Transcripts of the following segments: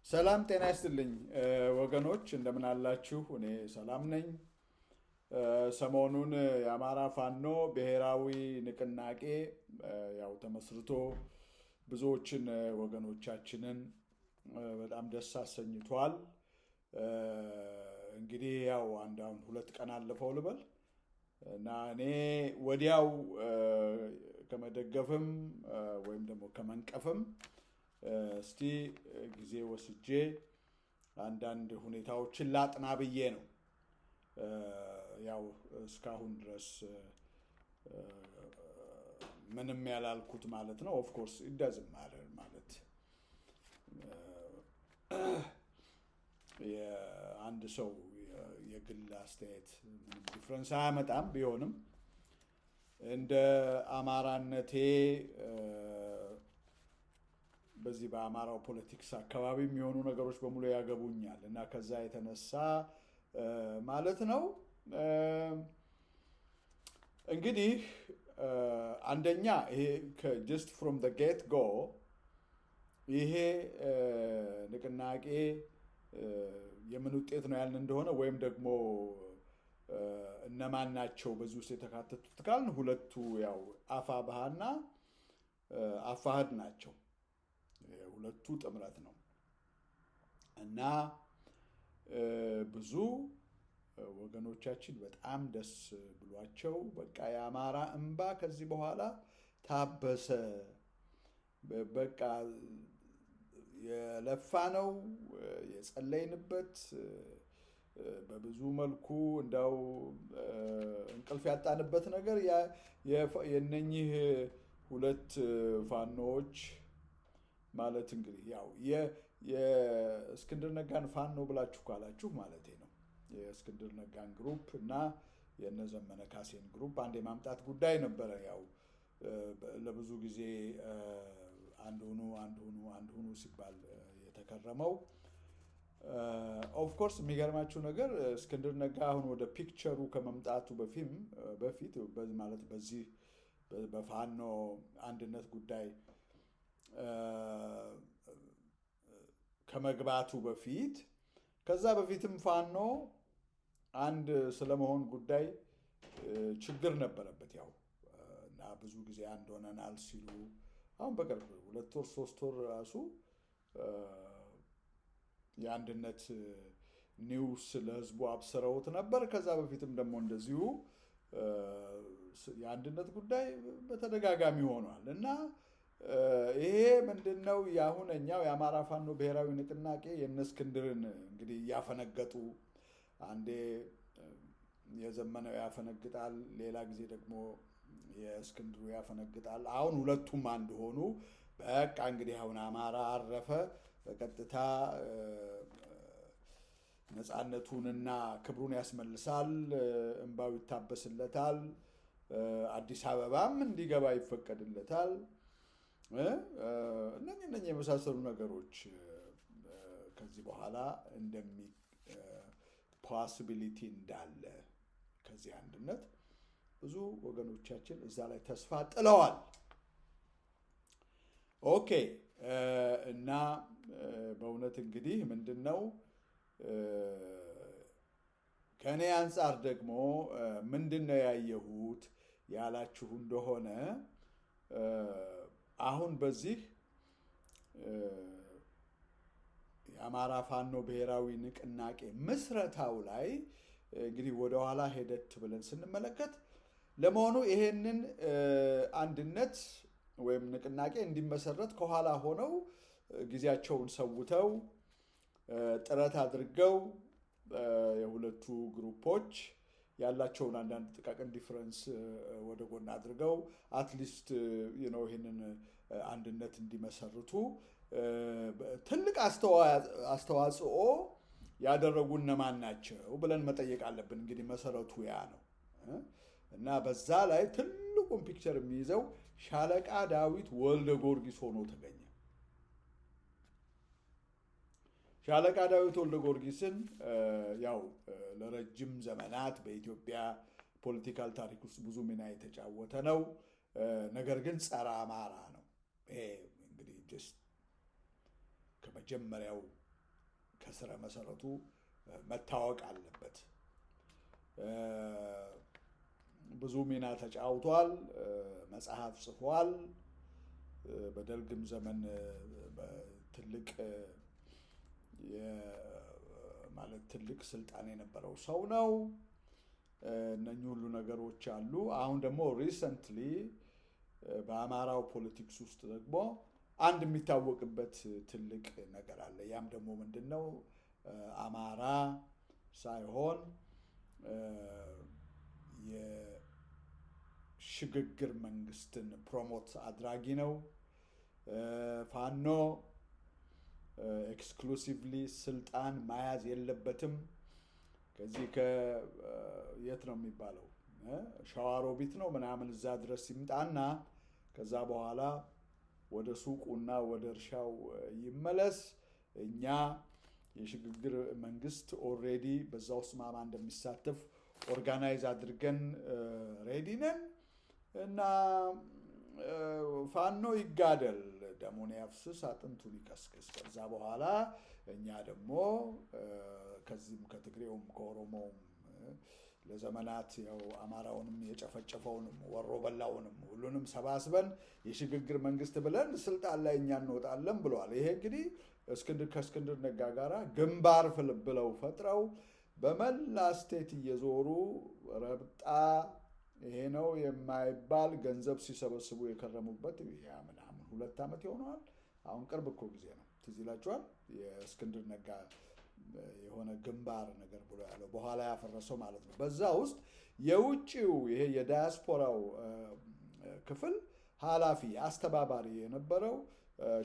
ሰላም ጤና ይስጥልኝ ወገኖች እንደምን አላችሁ? እኔ ሰላም ነኝ። ሰሞኑን የአማራ ፋኖ ብሔራዊ ንቅናቄ ያው ተመስርቶ ብዙዎችን ወገኖቻችንን በጣም ደስ አሰኝቷል። እንግዲህ ያው አሁን 2 ቀን አለፈው ልበል እና እኔ ወዲያው ከመደገፍም ወይም ደግሞ ከመንቀፍም እስቲ ጊዜ ወስጄ አንዳንድ ሁኔታዎችን ላጥና ብዬ ነው። ያው እስካሁን ድረስ ምንም ያላልኩት ማለት ነው። ኦፍ ኮርስ ኢት ዳዝንት ማተር ማለት የአንድ ሰው የግል አስተያየት ምንም ዲፍረንስ አያመጣም። ቢሆንም እንደ አማራነቴ በዚህ በአማራው ፖለቲክስ አካባቢ የሚሆኑ ነገሮች በሙሉ ያገቡኛል እና ከዛ የተነሳ ማለት ነው እንግዲህ አንደኛ ይሄ ጀስት ፍሮም ዘ ጌት ጎ ይሄ ንቅናቄ የምን ውጤት ነው ያልን እንደሆነ ወይም ደግሞ እነማን ናቸው በዚህ ውስጥ የተካተቱት ካልን ሁለቱ ያው አፋብኃና አፋሕድ ናቸው። ሁለቱ ጥምረት ነው እና ብዙ ወገኖቻችን በጣም ደስ ብሏቸው በቃ የአማራ እንባ ከዚህ በኋላ ታበሰ፣ በቃ የለፋ ነው የጸለይንበት በብዙ መልኩ እንዳው እንቅልፍ ያጣንበት ነገር የነኚህ ሁለት ፋኖዎች ማለት እንግዲህ ያው የእስክንድር ነጋን ፋኖ ብላችሁ ካላችሁ ማለት ነው የእስክንድር ነጋን ግሩፕ እና የነዘመነ ካሴን ግሩፕ አንድ የማምጣት ጉዳይ ነበረ። ያው ለብዙ ጊዜ አንድ ሁኑ ሲባል የተከረመው። ኦፍ ኮርስ የሚገርማችሁ ነገር እስክንድር ነጋ አሁን ወደ ፒክቸሩ ከመምጣቱ በፊት ማለት በዚህ በፋኖ አንድነት ጉዳይ ከመግባቱ በፊት ከዛ በፊትም ፋኖ አንድ ስለመሆን ጉዳይ ችግር ነበረበት። ያው እና ብዙ ጊዜ አንድ ሆነናል ሲሉ አሁን በቅርብ 2 ወር 3 ወር ራሱ የአንድነት ኒውስ ለህዝቡ አብስረውት ነበር። ከዛ በፊትም ደግሞ እንደዚሁ የአንድነት ጉዳይ በተደጋጋሚ ሆኗል እና ይሄ ምንድነው የአሁነኛው የአማራ ፋኖ ብሔራዊ ንቅናቄ የነ እስክንድርን እንግዲህ እያፈነገጡ አንዴ የዘመነው ያፈነግጣል፣ ሌላ ጊዜ ደግሞ የእስክንድሩ ያፈነግጣል። አሁን ሁለቱም አንድ ሆኑ። በቃ እንግዲህ አሁን አማራ አረፈ፣ በቀጥታ ነፃነቱንና ክብሩን ያስመልሳል፣ እንባው ይታበስለታል፣ አዲስ አበባም እንዲገባ ይፈቀድለታል። እነኚህ የመሳሰሉ ነገሮች ከዚህ በኋላ ፖሲቢሊቲ እንዳለ ከዚህ አንድነት ብዙ ወገኖቻችን እዛ ላይ ተስፋ ጥለዋል። ኦኬ እና በእውነት እንግዲህ ምንድነው ከእኔ አንጻር ደግሞ ምንድነው ያየሁት ያላችሁ እንደሆነ አሁን በዚህ የአማራ ፋኖ ብሔራዊ ንቅናቄ ምስረታው ላይ እንግዲህ ወደኋላ ሄደት ብለን ስንመለከት ለመሆኑ ይሄንን አንድነት ወይም ንቅናቄ እንዲመሰረት ከኋላ ሆነው ጊዜያቸውን ሰውተው ጥረት አድርገው የሁለቱ ግሩፖች ያላቸውን አንዳንድ ጥቃቅን ዲፍረንስ ወደ ጎን አድርገው አትሊስት ይሄንን አንድነት እንዲመሰርቱ ትልቅ አስተዋጽኦ ያደረጉ እነማን ናቸው ብለን መጠየቅ አለብን። እንግዲህ መሰረቱ ያ ነው እና በዛ ላይ ትልቁን ፒክቸር የሚይዘው ሻለቃ ዳዊት ወልደ ጊዮርጊስ ሆኖ ተገኘ። ሻለቃ ዳዊት ወልደ ጊዮርጊስን ያው ለረጅም ዘመናት በኢትዮጵያ ፖለቲካል ታሪክ ውስጥ ብዙ ሚና የተጫወተ ነው። ነገር ግን ጸረ አማራ ነው። ይሄ እንግዲህ ጀስት ከመጀመሪያው ከስረ መሰረቱ መታወቅ አለበት። ብዙ ሚና ተጫውቷል። መጽሐፍ ጽፏል። በደርግም ዘመን ትልቅ ማለት ትልቅ ስልጣን የነበረው ሰው ነው። እነኚህ ሁሉ ነገሮች አሉ። አሁን ደግሞ ሪሰንትሊ በአማራው ፖለቲክስ ውስጥ ደግሞ አንድ የሚታወቅበት ትልቅ ነገር አለ። ያም ደግሞ ምንድነው? አማራ ሳይሆን የሽግግር መንግስትን ፕሮሞት አድራጊ ነው። ፋኖ ኤክስክሉሲቭሊ ስልጣን መያዝ የለበትም። ከዚህ የት ነው የሚባለው? ሸዋሮቢት ነው ምናምን እዛ ድረስ ይምጣና ከዛ በኋላ ወደ ሱቁና ወደ እርሻው ይመለስ። እኛ የሽግግር መንግስት ኦልሬዲ በዛ ውስጥ ማማ እንደሚሳተፍ ኦርጋናይዝ አድርገን ሬዲ ነን እና ፋኖ ይጋደል፣ ደሙን ያፍስስ፣ አጥንቱን ይከስክስ። ከዛ በኋላ እኛ ደግሞ ከዚህም ከትግሬውም ከኦሮሞውም ለዘመናት ያው አማራውንም የጨፈጨፈውንም ወሮ በላውንም ሁሉንም ሰባስበን የሽግግር መንግስት ብለን ስልጣን ላይ እኛ እንወጣለን ብለዋል። ይሄ እንግዲህ ከእስክንድር ነጋ ጋራ ግንባር ብለው ፈጥረው በመላ ስቴት እየዞሩ ረብጣ ይሄ ነው የማይባል ገንዘብ ሲሰበስቡ የከረሙበት ያ ምናምን 2 ዓመት ይሆነዋል። አሁን ቅርብ እኮ ጊዜ ነው። ትዝ ይላችኋል? የእስክንድር ነጋ የሆነ ግንባር ነገር ብሎ ያለው በኋላ ያፈረሰው ማለት ነው። በዛ ውስጥ የውጭው ይሄ የዳያስፖራው ክፍል ኃላፊ አስተባባሪ የነበረው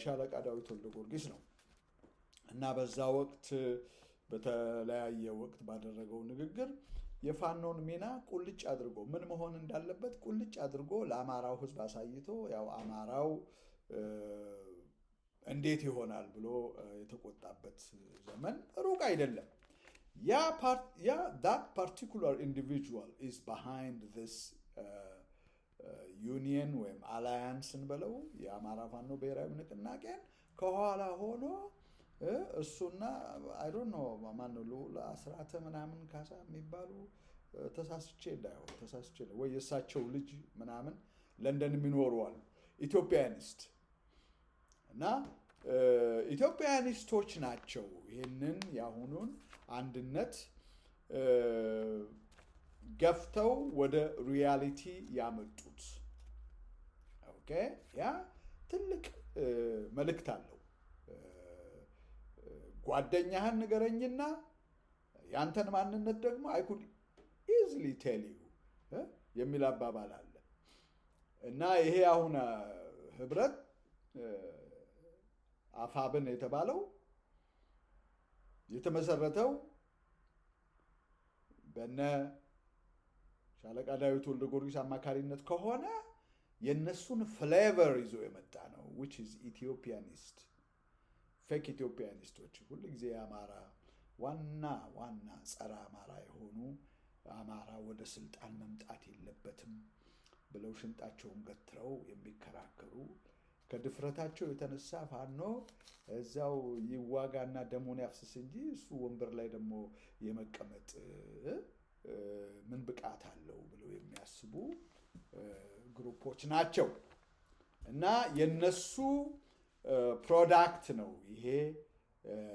ሻለቃ ዳዊት ወልደ ጊዮርጊስ ነው እና በዛ ወቅት በተለያየ ወቅት ባደረገው ንግግር የፋኖን ሚና ቁልጭ አድርጎ ምን መሆን እንዳለበት ቁልጭ አድርጎ ለአማራው ሕዝብ አሳይቶ ያው አማራው እንዴት ይሆናል ብሎ የተቆጣበት ዘመን ሩቅ አይደለም። that particular individual is behind this union ወይም አላያንስ እንበለው የአማራ ፋኖ ብሔራዊ ንቅናቄን ከኋላ ሆኖ እሱና አይ ዶንት ኖ ማን ነው ለአስራተ ምናምን ካሳ የሚባሉ ተሳስቼ ወይ የእሳቸው ልጅ ምናምን ለንደን የሚኖሩ አሉ ኢትዮጵያኒስት እና ኢትዮጵያኒስቶች ናቸው ይህንን የአሁኑን አንድነት ገፍተው ወደ ሪያሊቲ ያመጡት። ኦኬ ያ ትልቅ መልእክት አለው። ጓደኛህን ንገረኝና ያንተን ማንነት ደግሞ I could easily tell you የሚል አባባል አለ እና ይሄ አሁን ህብረት አፋብን የተባለው የተመሰረተው በነ ሻለቃ ዳዊት ወልደ ጊዮርጊስ አማካሪነት ከሆነ የነሱን ፍሌቨር ይዞ የመጣ ነው which is Ethiopianist ፌክ ኢትዮጵያኒስቶች ሁሉ ጊዜ አማራ ዋና ጸረ አማራ የሆኑ አማራ ወደ ስልጣን መምጣት የለበትም ብለው ሽንጣቸውን ገትረው የሚከራከሩ ከድፍረታቸው የተነሳ ፋኖ እዛው ይዋጋና ደሙን ያፍስስ እንጂ እሱ ወንበር ላይ ደግሞ የመቀመጥ ምን ብቃት አለው ብለው የሚያስቡ ግሩፖች ናቸው እና የነሱ ፕሮዳክት ነው ይሄ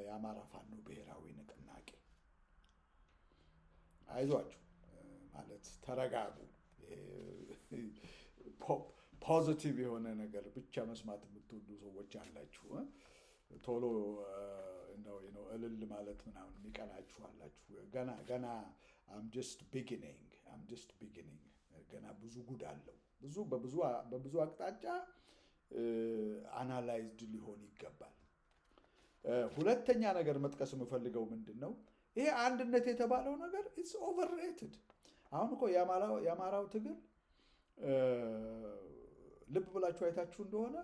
የአማራ ፋኖ ብሔራዊ ንቅናቄ። አይዟችሁ ማለት ተረጋጉ። ፖዚቲቭ የሆነ ነገር ብቻ መስማት የምትወዱ ሰዎች አላችሁ። ቶሎ እንደው እልል ማለት ምናምን የሚቀናችሁ አላችሁ። ገና I'm just beginning ገና ብዙ ጉድ አለው። በብዙ አቅጣጫ አናላይዝድ ሊሆን ይገባል። ሁለተኛ ነገር መጥቀስ የምፈልገው ምንድነው ይሄ አንድነት የተባለው ነገር it's overrated። አሁን እኮ የአማራው ትግል ልብ ብላችሁ አይታችሁ እንደሆነ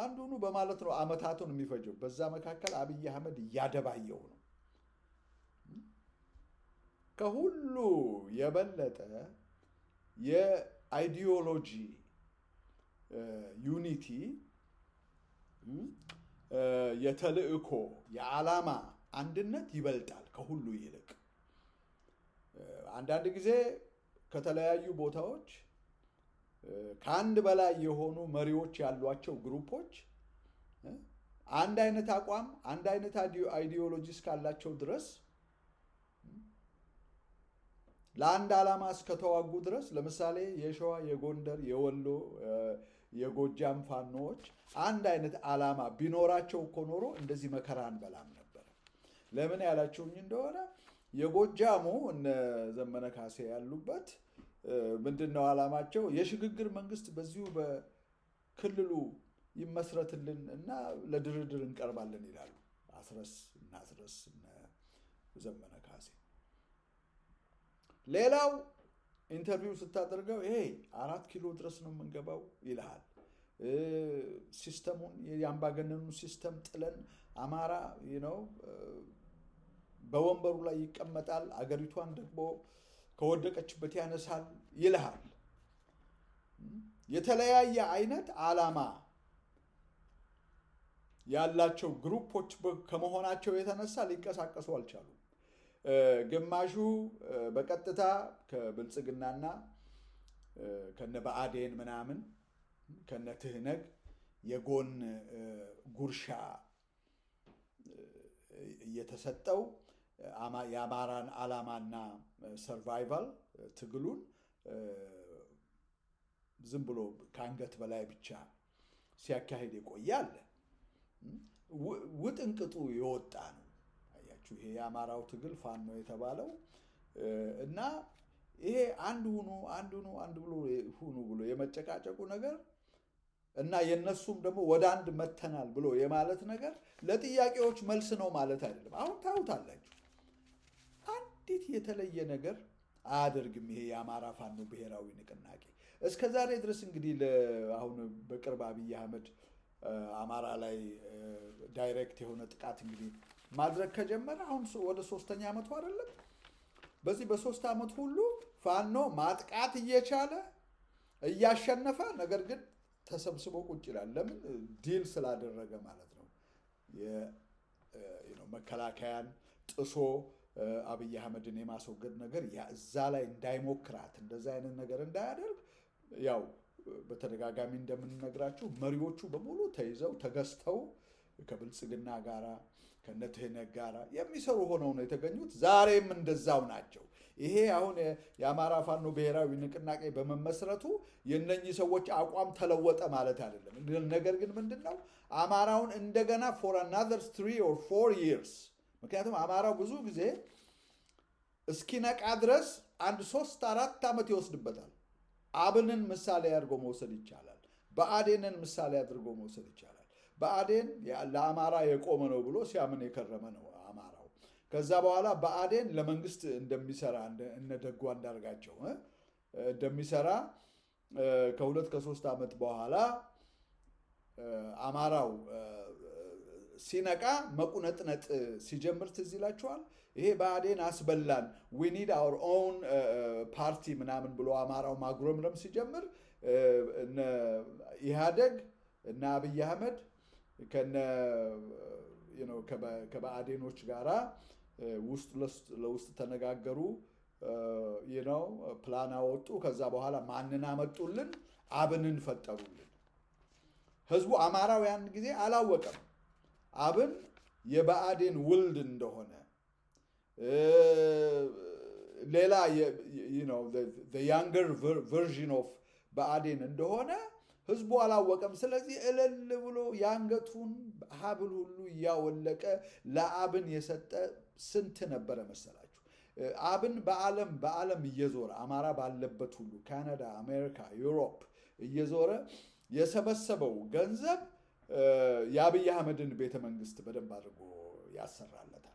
አንዱኑ በማለት ነው አመታቱን የሚፈጀው። በዛ መካከል አብይ አህመድ እያደባየው ነው። ከሁሉ የበለጠ የአይዲዮሎጂ ዩኒቲ የተልእኮ የዓላማ አንድነት ይበልጣል ከሁሉ ይልቅ። አንዳንድ ጊዜ ከተለያዩ ቦታዎች ከአንድ በላይ የሆኑ መሪዎች ያሏቸው ግሩፖች አንድ አይነት አቋም አንድ አይነት አይዲዮሎጂ እስካላቸው ድረስ ለአንድ ዓላማ እስከተዋጉ ድረስ ለምሳሌ የሸዋ፣ የጎንደር፣ የወሎ፣ የጎጃም ፋኖዎች አንድ አይነት ዓላማ ቢኖራቸው እኮ ኖሮ እንደዚህ መከራ አንበላም ነበር። ለምን ያላችሁኝ እንደሆነ የጎጃሙ እነ ዘመነ ካሴ ያሉበት ምንድነው ዓላማቸው? የሽግግር መንግስት በዚሁ በክልሉ ይመስረትልን እና ለድርድር እንቀርባለን ይላሉ። አስረስ ዘመነ ካሴ። ሌላው ኢንተርቪው ስታደርገው ይሄ 4 ኪሎ ድረስ ነው የምንገባው ይልሃል። ሲስተሙን የአምባገነኑ ሲስተም ጥለን አማራ በወንበሩ ላይ ይቀመጣል፣ አገሪቷን ደግሞ ከወደቀችበት ያነሳል ይልሃል። የተለያየ አይነት ዓላማ ያላቸው ግሩፖች ከመሆናቸው የተነሳ ሊንቀሳቀሱ አልቻሉም። ግማሹ በቀጥታ ከብልጽግናና ከነ ብአዴን ምናምን ከነ ትህነግ የጎን ጉርሻ እየተሰጠው የአማራን ዓላማና ሰርቫይቫል ትግሉን ዝም ብሎ ከአንገት በላይ ብቻ ሲያካሂድ የቆየ አለ። ውጥንቅጡ የወጣ ነው። አያችሁ፣ ይሄ የአማራው ትግል ፋኖ የተባለው እና ይሄ አንድ ሁኑ ብሎ የመጨቃጨቁ ነገር እና የነሱም ደግሞ ወደ አንድ መተናል ብሎ የማለት ነገር ለጥያቄዎች መልስ ነው ማለት አይደለም። አሁን ታውታላችሁ፣ አንዲት የተለየ ነገር አያደርግም ይሄ የአማራ ፋኖ ብሔራዊ ንቅናቄ እስከ ዛሬ ድረስ። እንግዲህ አሁን በቅርብ አብይ አህመድ አማራ ላይ ዳይሬክት የሆነ ጥቃት እንግዲህ ማድረግ ከጀመረ አሁን ወደ 3ኛ ዓመቱ አይደለም። በዚህ በ3 ዓመት ሁሉ ፋኖ ማጥቃት እየቻለ እያሸነፈ ነገር ግን ተሰብስቦ ቁጭ ይላል። ለምን? ዲል ስላደረገ ማለት ነው። መከላከያን ጥሶ አብይ አህመድን የማስወገድ ነገር እዛ ላይ እንዳይሞክራት እንደዛ አይነት ነገር እንዳያደርግ ያው በተደጋጋሚ እንደምንነግራችሁ መሪዎቹ በሙሉ ተይዘው ተገዝተው ከብልጽግና ጋራ ከነትህነግ ጋራ የሚሰሩ ሆነው ነው የተገኙት። ዛሬም እንደዛው ናቸው። ይሄ አሁን የአማራ ፋኖ ብሔራዊ ንቅናቄ በመመስረቱ የነኚህ ሰዎች አቋም ተለወጠ ማለት አይደለም። ነገር ግን ምንድነው አማራውን እንደገና for another 3 or 4 years ምክንያቱም አማራው ብዙ ጊዜ እስኪነቃ ድረስ 1-3-4 ዓመት ይወስድበታል። አብንን ምሳሌ አድርጎ መውሰድ ይቻላል። ብአዴንን ምሳሌ አድርጎ መውሰድ ይቻላል። ብአዴን ለአማራ የቆመ ነው ብሎ ሲያምን የከረመ ነው አማራው። ከዛ በኋላ ብአዴን ለመንግስት እንደሚሰራ እነ ደጉ አንዳርጋቸው እንደሚሰራ ከ2-3 ዓመት በኋላ አማራው ሲነቃ መቁነጥነጥ ሲጀምር ትዝ ይላችኋል። ይሄ ብአዴን አስበላን we need our own ፓርቲ ምናምን ብሎ አማራው ማጉረምረም ሲጀምር እነ ኢህአደግ እና አብይ አህመድ ከብአዴኖች ጋራ ውስጥ ለውስጥ ተነጋገሩ፣ ፕላን አወጡ። ከዛ በኋላ ማንን አመጡልን? አብንን ፈጠሩልን። ህዝቡ አማራው ያን ጊዜ አላወቀም አብን የብአዴን ውልድ እንደሆነ ሌላ the younger version of ብአዴን እንደሆነ ህዝቡ አላወቀም። ስለዚህ እልል ብሎ የአንገቱን ሀብል ሁሉ እያወለቀ ለአብን የሰጠ ስንት ነበረ መሰላችሁ? አብን በዓለም እየዞረ አማራ ባለበት ሁሉ ካናዳ፣ አሜሪካ፣ ዩሮፕ እየዞረ የሰበሰበው ገንዘብ የአብይ አህመድን ቤተ መንግስት በደንብ አድርጎ ያሰራለታል።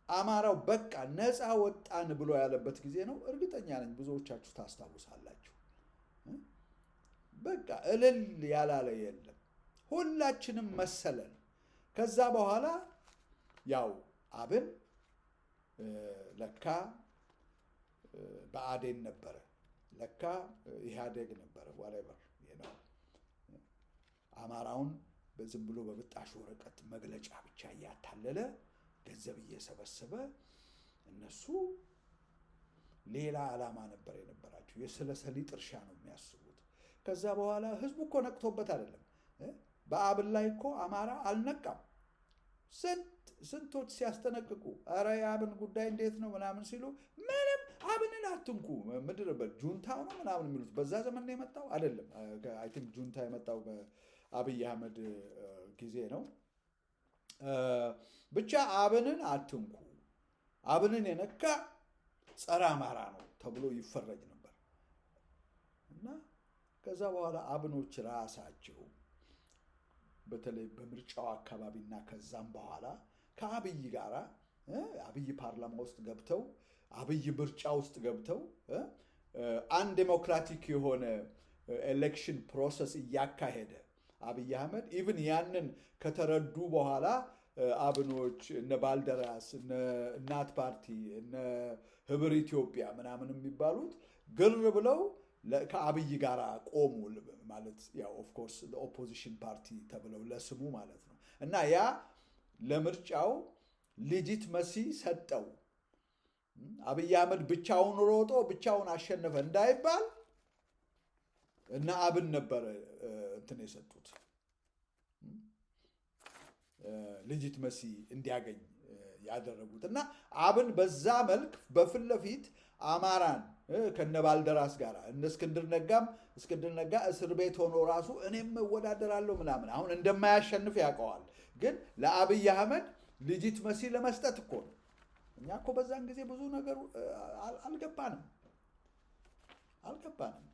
አማራው በቃ ነፃ ወጣን ብሎ ያለበት ጊዜ ነው። እርግጠኛ ነኝ ብዙዎቻችሁ ታስታውሳላችሁ። በቃ እልል ያላለ የለም። ሁላችንም መሰለን። ከዛ በኋላ ያው አብን ለካ ብአዴን ነበረ፣ ለካ ኢህአዴግ ነበረ። whatever አማራውን ዝም ብሎ በብጣሽ ወረቀት መግለጫ ብቻ እያታለለ ገንዘብ እየሰበሰበ እነሱ ሌላ ዓላማ ነበር የነበራቸው። የስለ ሰሊጥ እርሻ ነው የሚያስቡት። ከዛ በኋላ ህዝቡ እኮ ነቅቶበት አይደለም። በአብን ላይ እኮ አማራ አልነቃም። ስንቶች ሲያስጠነቅቁ ኧረ የአብን ጉዳይ እንዴት ነው ምናምን ሲሉ ምንም አብንን አትንኩ ምድር ነበር ጁንታው ነው ምናምን የሚሉት። በዛ ዘመን ነው የመጣው አይደለም። አይ ቲንክ ጁንታ የመጣው በአብይ አህመድ ጊዜ ነው። ብቻ አብንን አትንኩ፣ አብንን የነካ ጸረ አማራ ነው ተብሎ ይፈረጅ ነበር። እና ከዛ በኋላ አብኖች ራሳቸው በተለይ በምርጫው አካባቢና ከዛም በኋላ ከአብይ ጋራ አብይ ፓርላማ ውስጥ ገብተው አብይ ምርጫ ውስጥ ገብተው አንድ ዴሞክራቲክ የሆነ ኤሌክሽን ፕሮሰስ እያካሄደ አብይ አህመድ ኢቭን ያንን ከተረዱ በኋላ አብኖች እነ ባልደራስ እነ እናት ፓርቲ እነ ህብር ኢትዮጵያ ምናምን የሚባሉት ግር ብለው ከአብይ ጋር ቆሙ ማለት ያው ኦፍ ኮርስ ኦፖዚሽን ፓርቲ ተብለው ለስሙ ማለት ነው። እና ያ ለምርጫው ሌጂት መሲ ሰጠው። አብይ አህመድ ብቻውን ሮጦ ብቻውን አሸነፈ እንዳይባል እና አብን ነበር እንትን የሰጡት ሌጂት መሲ እንዲያገኝ ያደረጉት። እና አብን በዛ መልክ በፊት ለፊት አማራን ከነባልደራስ ጋር እነ እስክንድር ነጋ እስር ቤት ሆኖ ራሱ እኔም እወዳደራለሁ ምናምን አሁን እንደማያሸንፍ ያውቀዋል። ግን ለአብይ አህመድ ሌጂት መሲ ለመስጠት እኮ ነው። እኛ እኮ በዛን ጊዜ ብዙ ነገር አልገባንም።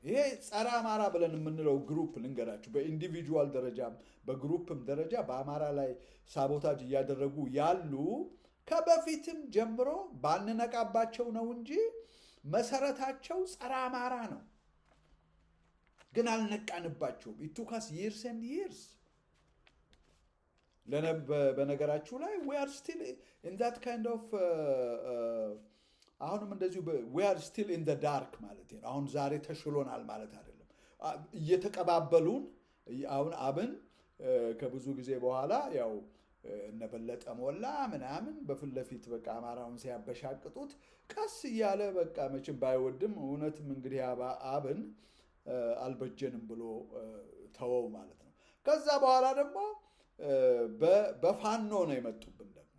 ይሄ ጸረ አማራ ብለን የምንለው ግሩፕ ልንገራችሁ፣ በኢንዲቪጁዋል ደረጃም በግሩፕም ደረጃ በአማራ ላይ ሳቦታጅ እያደረጉ ያሉ ከበፊትም ጀምሮ ባንነቃባቸው ነው እንጂ መሰረታቸው ጸረ አማራ ነው። ግን አልነቃንባቸውም። it took us years and years። በነገራችሁ ላይ we are still in that kind of አሁንም እንደዚሁ we are still in the dark ማለት ነው። አሁን ዛሬ ተሽሎናል ማለት አይደለም። እየተቀባበሉን አሁን አብን ከብዙ ጊዜ በኋላ ያው እነበለጠ ሞላ ምናምን በፊት ለፊት በቃ አማራውን ሲያበሻቅጡት ቀስ እያለ በቃ መቼም ባይወድም እውነትም እንግዲህ አብን አልበጀንም ብሎ ተወው ማለት ነው። ከዛ በኋላ ደግሞ በፋኖ ነው የመጡብን ደግሞ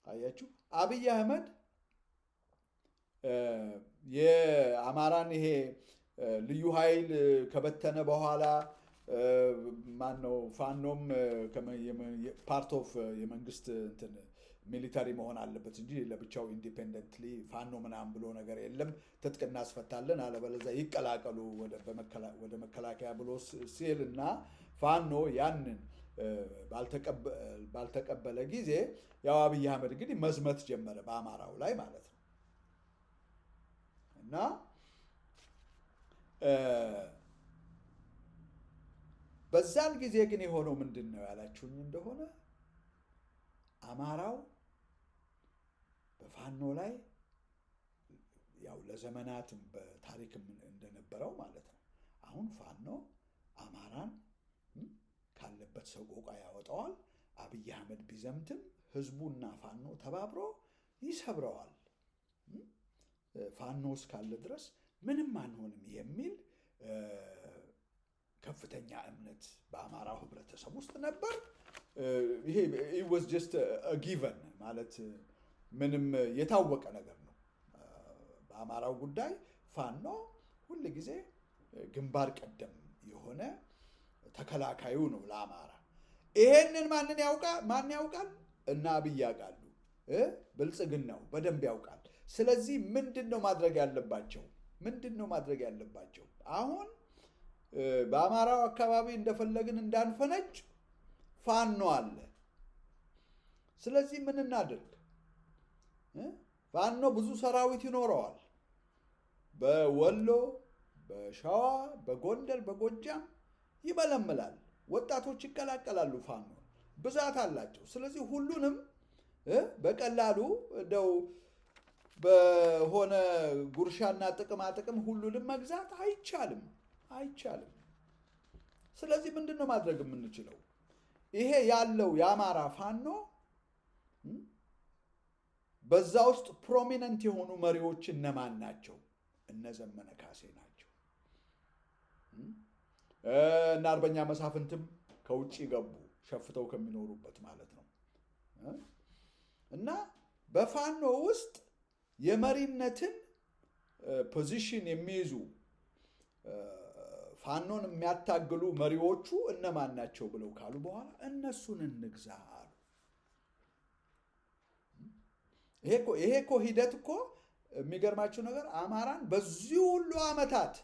አያችሁ። አብይ አህመድ የአማራን ይሄ ልዩ ኃይል ከበተነ በኋላ ማነው ፋኖም ፓርት ኦፍ የመንግስት እንትን ሚሊታሪ መሆን አለበት እንጂ ለብቻው ኢንዲፔንደንትሊ ፋኖ ምናምን ብሎ ነገር የለም። ትጥቅ እናስፈታለን አለበለዚያ ይቀላቀሉ ወደ መከላከያ ብሎ ሲል እና ፋኖ ያንን ባልተቀበለ ጊዜ ያው አብይ አህመድ እንግዲህ መዝመት ጀመረ በአማራው ላይ ማለት ነው። እና በዛን ጊዜ ግን የሆነው ምንድን ነው ያላችሁኝ እንደሆነ አማራው በፋኖ ላይ ያው ለዘመናትም በታሪክም እንደነበረው ማለት ነው። አሁን ፋኖ አማራን ካለበት ሰቆቃ ያወጣዋል። አብይ አህመድ ቢዘምትም ህዝቡና ፋኖ ተባብሮ ይሰብረዋል። ፋኖ እስካለ ድረስ ምንም አንሆንም የሚል ከፍተኛ እምነት በአማራው ህብረተሰብ ውስጥ ነበር። ይሄ it was just a given ማለት ምንም የታወቀ ነገር ነው። በአማራው ጉዳይ ፋኖ ሁል ጊዜ ግንባር ቀደም የሆነ ተከላካዩ ነው ለአማራ። ይሄንን ማን ያውቃል? እና አብይ ያውቃሉ። ብልጽግናው በደንብ ያውቃል። ስለዚህ ምንድነው ማድረግ ያለባቸው? አሁን በአማራው አካባቢ እንደፈለግን እንዳንፈነጭ ፋኖ አለ። ስለዚህ ምን እናድርግ? ፋኖ ብዙ ሰራዊት ይኖረዋል። በወሎ፣ በሸዋ፣ በጎንደር፣ በጎጃም ይመለምላል። ወጣቶች ይቀላቀላሉ። ፋኖ ብዛት አላቸው። ስለዚህ ሁሉንም በቀላሉ እንደው በሆነ ጉርሻና ጥቅም ሁሉንም መግዛት አይቻልም። ስለዚህ ምንድነው ማድረግ የምንችለው? ይሄ ያለው የአማራ ፋኖ በዛ ውስጥ ፕሮሚነንት የሆኑ መሪዎች እነማን ናቸው? እነ ዘመነ ካሴ ናቸው። እና አርበኛ መሳፍንትም ከውጭ ገቡ፣ ሸፍተው ከሚኖሩበት ማለት ነው። እና በፋኖ ውስጥ የመሪነትን ፖዚሽን የሚይዙ ፋኖን የሚያታግሉ መሪዎቹ እነማን ናቸው ብለው ካሉ በኋላ እነሱን እንግዛ አሉ። ይሄ እኮ ሂደት እኮ የሚገርማችሁ ነገር አማራን በዚህ ሁሉ ዓመታት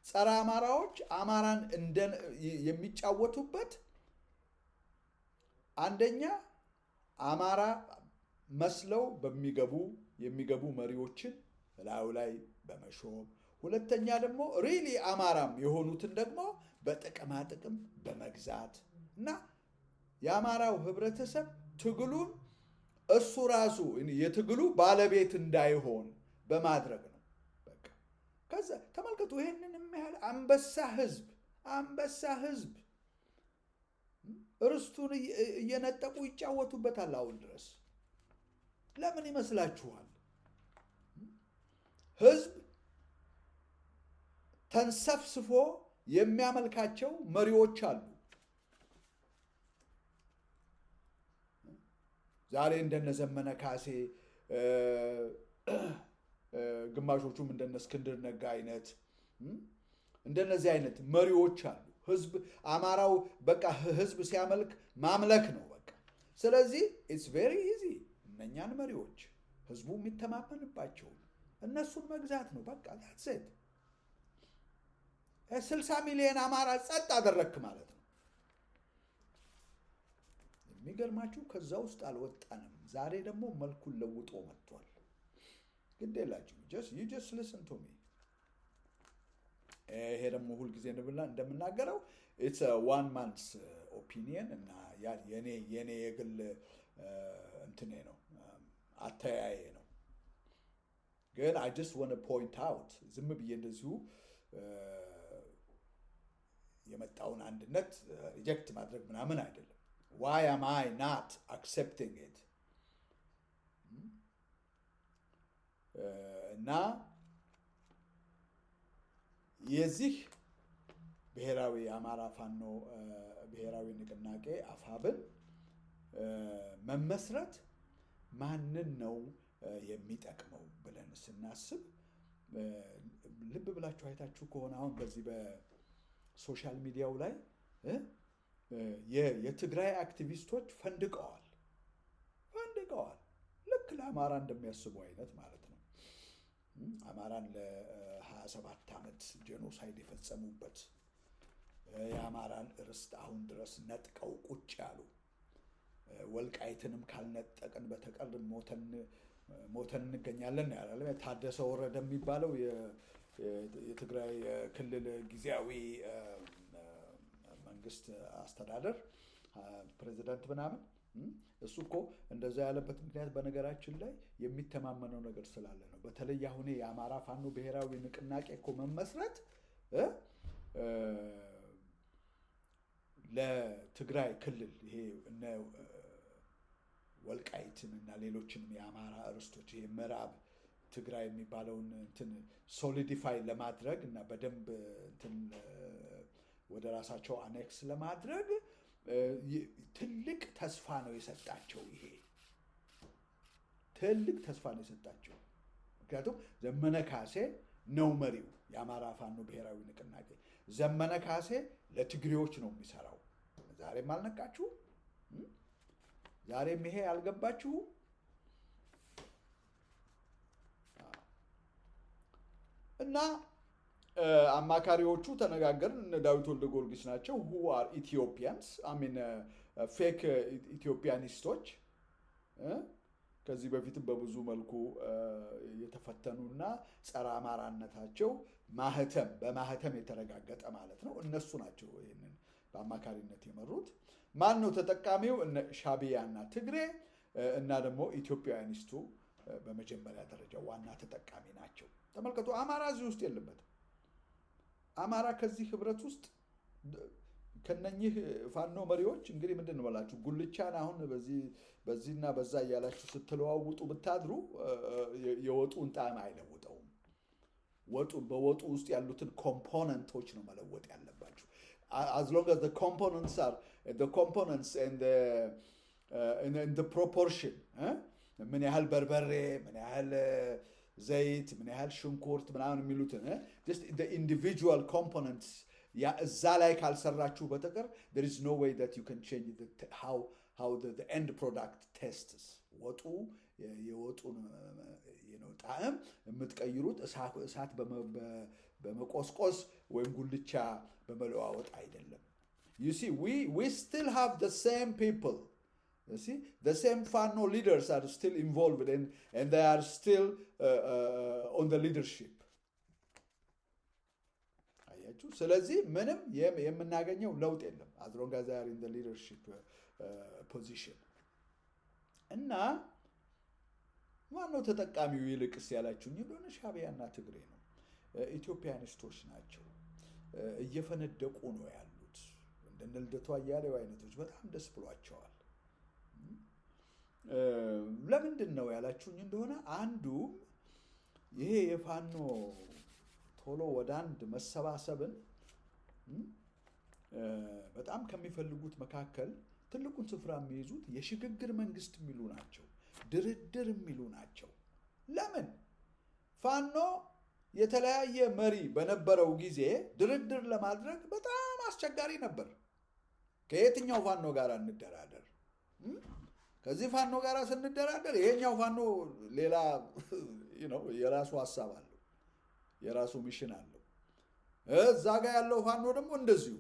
ጸረ አማራዎች አማራን የሚጫወቱበት አንደኛ አማራ መስለው የሚገቡ መሪዎችን ላዩ ላይ በመሾም፣ ሁለተኛ ደግሞ ሪሊ አማራም የሆኑትን ደግሞ በጥቅማ ጥቅም በመግዛት እና የአማራው ህብረተሰብ ትግሉን እሱ ራሱ የትግሉ ባለቤት እንዳይሆን በማድረግ ነው። በቃ ከዛ ተመልከቱ፣ ይሄንን የሚያህል አንበሳ ህዝብ ርስቱን እየነጠቁ ይጫወቱበታል አሁን ድረስ። ለምን ይመስላችኋል? ህዝብ ተንሰፍስፎ የሚያመልካቸው መሪዎች አሉ። ዛሬ እንደነ ዘመነ ካሴ፣ ግማሾቹም እንደነ እስክንድር ነጋ አይነት እንደነዚህ አይነት መሪዎች አሉ። ህዝብ አማራው በቃ ህዝብ ሲያመልክ ማምለክ ነው በቃ። ስለዚህ ኢትስ ቬሪ ኢዚ እነኛን መሪዎች ህዝቡ የሚተማመንባቸው እነሱን መግዛት ነው በቃ። that's it 60 ሚሊዮን አማራ ጸጥ አደረክ ማለት ነው። የሚገርማችሁ ከዛ ውስጥ አልወጣንም። ዛሬ ደግሞ መልኩን ለውጦ መጥቷል። ግድ የላችሁ you just listen to me። ይሄ ደግሞ ሁልጊዜ እንደምናገረው it's a one man's opinion እና የኔ የግል እንትኔ ነው አተያየ ነው። ግን I just want to point out ዝም ብዬ እንደዚሁ የመጣውን አንድነት ሪጀክት ማድረግ ምናምን አይደለም። why am I not accepting it? እና የዚህ ብሔራዊ አማራ ፋኖ ብሔራዊ ንቅናቄ አፋብን መመስረት ማንን ነው የሚጠቅመው ብለን ስናስብ ልብ ብላችሁ አይታችሁ ከሆነ አሁን በዚህ በሶሻል ሚዲያው ላይ የትግራይ አክቲቪስቶች ፈንድቀዋል። ልክ ለአማራ እንደሚያስቡ አይነት ማለት ነው። አማራን ለ27 ዓመት ጄኖሳይድ የፈጸሙበት የአማራን ርስት አሁን ድረስ ነጥቀው ቁጭ ያሉ፣ ወልቃይትንም ካልነጠቅን በተቀር ሞተን እንገኛለን ያላለ ታደሰ ወረደ የሚባለው የትግራይ ክልል ጊዜያዊ መንግስት አስተዳደር ፕሬዝዳንት ምናምን እሱ እኮ እንደዛ ያለበት ምክንያት በነገራችን ላይ የሚተማመነው ነገር ስላለ ነው። በተለይ አሁን የአማራ ፋኖ ብሔራዊ ንቅናቄ እኮ መመስረት ለትግራይ ክልል ይሄ እነ ወልቃይትን እና ሌሎችንም የአማራ ርስቶች ይሄ ምዕራብ ትግራይ የሚባለውን እንትን ሶሊዲፋይ ለማድረግ እና በደንብ እንትን ወደ ራሳቸው አኔክስ ለማድረግ ትልቅ ተስፋ ነው የሰጣቸው። ይሄ ትልቅ ተስፋ ነው የሰጣቸው። ምክንያቱም ዘመነ ካሴ ነው መሪው የአማራ ፋኖ ብሔራዊ ንቅናቄ። ዘመነ ካሴ ለትግሬዎች ነው የሚሰራው። ዛሬም አልነቃችሁ? ዛሬም ይሄ አልገባችሁ? እና አማካሪዎቹ ተነጋገርን። እነ ዳዊት ወልደ ጊዮርጊስ ናቸው። who are Ethiopians I mean ፌክ ኢትዮጵያኒስቶች ከዚህ በፊትም በብዙ መልኩ የተፈተኑና ጸረ አማራነታቸው በማህተም የተረጋገጠ ማለት ነው። እነሱ ናቸው ይሄንን በአማካሪነት የመሩት። ማን ነው ተጠቃሚው? እነ ሻቢያና ትግሬ እና ደግሞ ኢትዮጵያኒስቱ በመጀመሪያ ደረጃ ዋና ተጠቃሚ ናቸው። ተመልከቱ፣ አማራ እዚህ ውስጥ የለበትም። አማራ ከዚህ ህብረት ውስጥ ከነኚህ ፋኖ መሪዎች እንግዲህ ምንድን ነው ባላችሁ ጉልቻን አሁን በዚህና በዛ እያላችሁ ስትለዋውጡ ብታድሩ የወጡን ጣዕም አይለውጠውም። በወጡ ውስጥ ያሉትን ኮምፖነንቶች ነው መለወጥ ያለባችሁ። as long as the components and the proportion ምን ያህል በርበሬ ምን ያህል ዘይት ምን ያህል ሽንኩርት ምናምን የሚሉትን just the individual components እዛ ላይ ካልሰራችሁ በተቀር there is no way that you can change how the end product tastes። የወጡን ጣዕም የምትቀይሩት እሳት በመቆስቆስ ወይም ጉልቻ በመለዋወጥ አይደለም። you see we still have the same people. You see, the same Fano leaders are still involved and they are still on the leadership. አያችሁ፣ ስለዚህ ምንም የምናገኘው ለውጥ የለም as long as they are in the leadership position። እና ማነው ተጠቃሚው ይልቅስ ያላችሁኝ እንደሆነ ሻዕቢያና ትግሬ ነው። ኢትዮጵያኒስቶች ናቸው፣ እየፈነደቁ ነው ያሉት። እንደነ ልደቱ አያሌው አይነቶች በጣም ደስ ብሏቸዋል። ለምንድን ነው ያላችሁኝ እንደሆነ አንዱ ይሄ የፋኖ ቶሎ ወደ አንድ መሰባሰብን በጣም ከሚፈልጉት መካከል ትልቁን ስፍራ የሚይዙት የሽግግር መንግስት የሚሉ ናቸው፣ ድርድር የሚሉ ናቸው። ለምን ፋኖ የተለያየ መሪ በነበረው ጊዜ ድርድር ለማድረግ በጣም አስቸጋሪ ነበር። ከየትኛው ፋኖ ጋር እንደራደር? ከዚህ ፋኖ ጋር ስንደራደር ይሄኛው ፋኖ ሌላ የራሱ ሐሳብ አለው፣ የራሱ ሚሽን አለው። እዛ ጋር ያለው ፋኖ ደግሞ እንደዚሁ።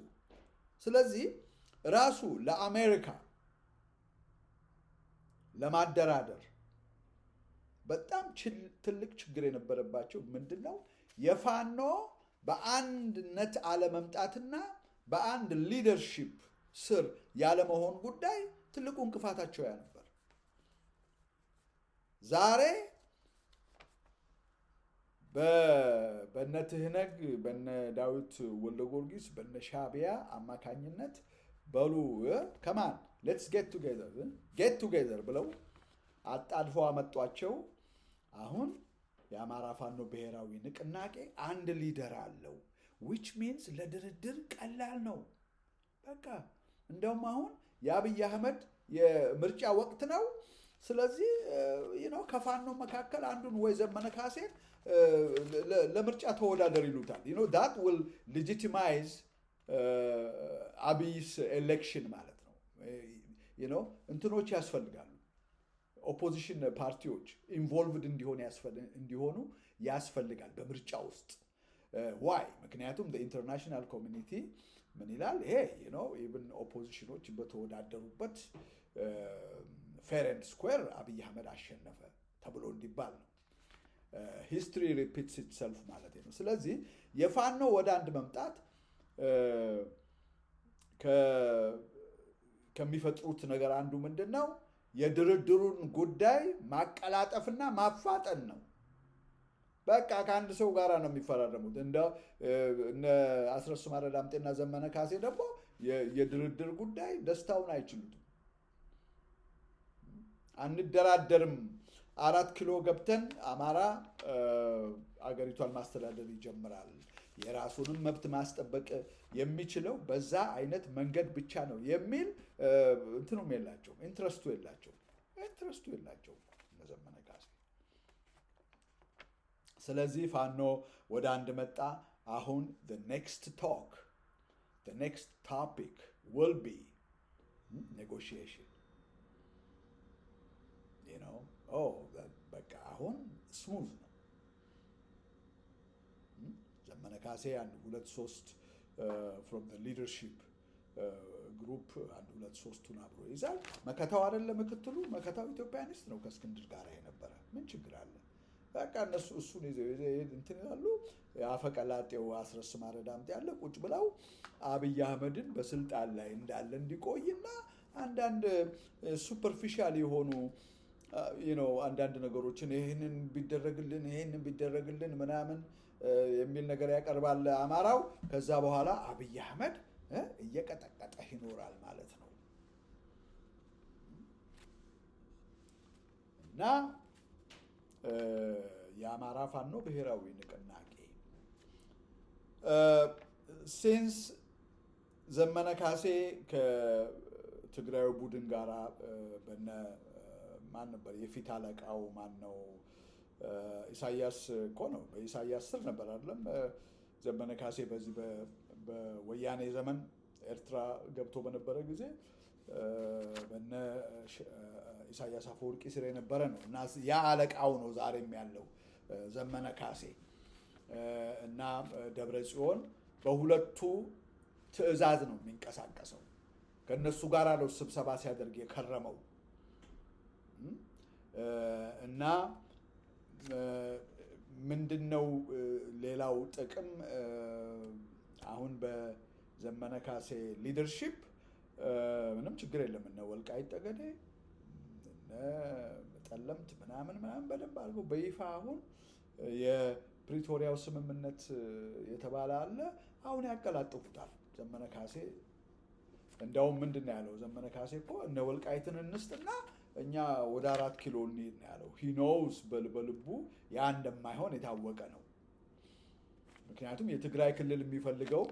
ስለዚህ ራሱ ለአሜሪካ ለማደራደር በጣም ትልቅ ችግር የነበረባቸው ምንድነው የፋኖ በአንድነት አለመምጣትና በአንድ ሊደርሺፕ ስር ያለመሆን ጉዳይ ትልቁ እንቅፋታቸው ያ ነበር። ዛሬ በነ ትህነግ በነ ዳዊት ወልደ ጊዮርጊስ በነ ሻዕቢያ አማካኝነት በሉ ከማን ሌትስ ጌት ቱጌዘር ብለው አጣድፈው አመጧቸው። አሁን የአማራ ፋኖ ብሔራዊ ንቅናቄ አንድ ሊደር አለው which means ለድርድር ቀላል ነው። በቃ እንደውም አሁን የአብይ አህመድ የምርጫ ወቅት ነው። ስለዚህ ከፋኖ መካከል አንዱን ወይ ዘመነ ካሴን ለምርጫ ተወዳደር ይሉታል። that will legitimize አብይስ ኤሌክሽን ማለት ነው። እንትኖች ያስፈልጋሉ፣ ኦፖዚሽን ፓርቲዎች ኢንቮልቭድ እንዲሆኑ ያስፈልጋል በምርጫ ውስጥ። ዋይ? ምክንያቱም ኢንተርናሽናል ኮሚኒቲ ምን ይላል? ይሄ ኢቭን ኦፖዚሽኖች በተወዳደሩበት ፌር ኤንድ ስኩዌር አብይ አህመድ አሸነፈ ተብሎ እንዲባል ነው። ሂስትሪ ሪፒትስ ኢትሰልፍ ማለት ነው። ስለዚህ የፋኖ ወደ አንድ መምጣት ከሚፈጥሩት ነገር አንዱ ምንድነው? የድርድሩን ጉዳይ ማቀላጠፍና ማፋጠን ነው። በቃ ከአንድ ሰው ጋር ነው የሚፈራረሙት። እነ አስረስ ማረ ዳምጤና ዘመነ ካሴ ደግሞ የድርድር ጉዳይ ደስታውን አይችሉትም። አንደራደርም፣ 4 ኪሎ ገብተን አማራ አገሪቷን ማስተዳደር ይጀምራል፣ የራሱንም መብት ማስጠበቅ የሚችለው በዛ አይነት መንገድ ብቻ ነው የሚል እንትኑም የላቸውም፣ ኢንትረስቱ የላቸውም ዘመነ ካሴ። ስለዚህ ፋኖ ወደ አንድ መጣ። አሁን the next topic will be negotiation. በቃ አሁን ስሙዝ ነው። ዘመነ ካሴ 1-2-3 from the leadership group 1-2-3ቱን አብሮ ይዛል። መከታው አይደለም ምክትሉ፣ መከታው ኢትዮጵያኒስት ነው ከእስክንድር ጋር የነበረ። ምን ችግር አለ? በቃ እነሱ እሱን ይዘው እንትን ይላሉ። አፈቀላጤው አስረስ ማረ ዳምጤ ያለ ቁጭ ብለው አብይ አህመድን በስልጣን ላይ እንዳለ እንዲቆይና አንዳንድ ሱፐርፊሻል የሆኑ አንዳንድ ነገሮችን ይሄንን ቢደረግልን ምናምን የሚል ነገር ያቀርባል አማራው። ከዛ በኋላ አብይ አህመድ እየቀጠቀጠህ ይኖራል ማለት ነው። እና የአማራ ፋኖ ብሔራዊ ንቅናቄ ሲንስ ዘመነ ካሴ ከትግራዩ ቡድን ጋራ በነ ማን ነበር የፊት አለቃው ማን ነው ኢሳያስ እኮ ነው በኢሳያስ ስር ነበር አይደለም ዘመነ ካሴ በዚህ በወያኔ ዘመን ኤርትራ ገብቶ በነበረ ጊዜ በነ ኢሳያስ አፈወርቂ ስር የነበረ ነው እና ያ አለቃው ነው ዛሬም ያለው ዘመነ ካሴ እና ደብረ ጽዮን በሁለቱ ትዕዛዝ ነው የሚንቀሳቀሰው ከነሱ ጋር ነው ስብሰባ ሲያደርግ የከረመው እና ምንድነው ሌላው ጥቅም አሁን በዘመነ ካሴ ሊደርሺፕ ምንም ችግር የለም እና ወልቃይት ጠገዴ ጠለምት ምናምን በደንብ አድርገው በይፋ አሁን የፕሪቶሪያው ስምምነት የተባለ አለ አሁን ያቀላጥፉታል ዘመነ ካሴ እንደውም ምንድነው ያለው ዘመነ ካሴ እኮ እነ ወልቃይትን እንስጥና እኛ ወደ 4 ኪሎ እንሂድ ነው ያለው he knows በልቡ ያ እንደማይሆን የታወቀ ነው ምክንያቱም የትግራይ ክልል የሚፈልገው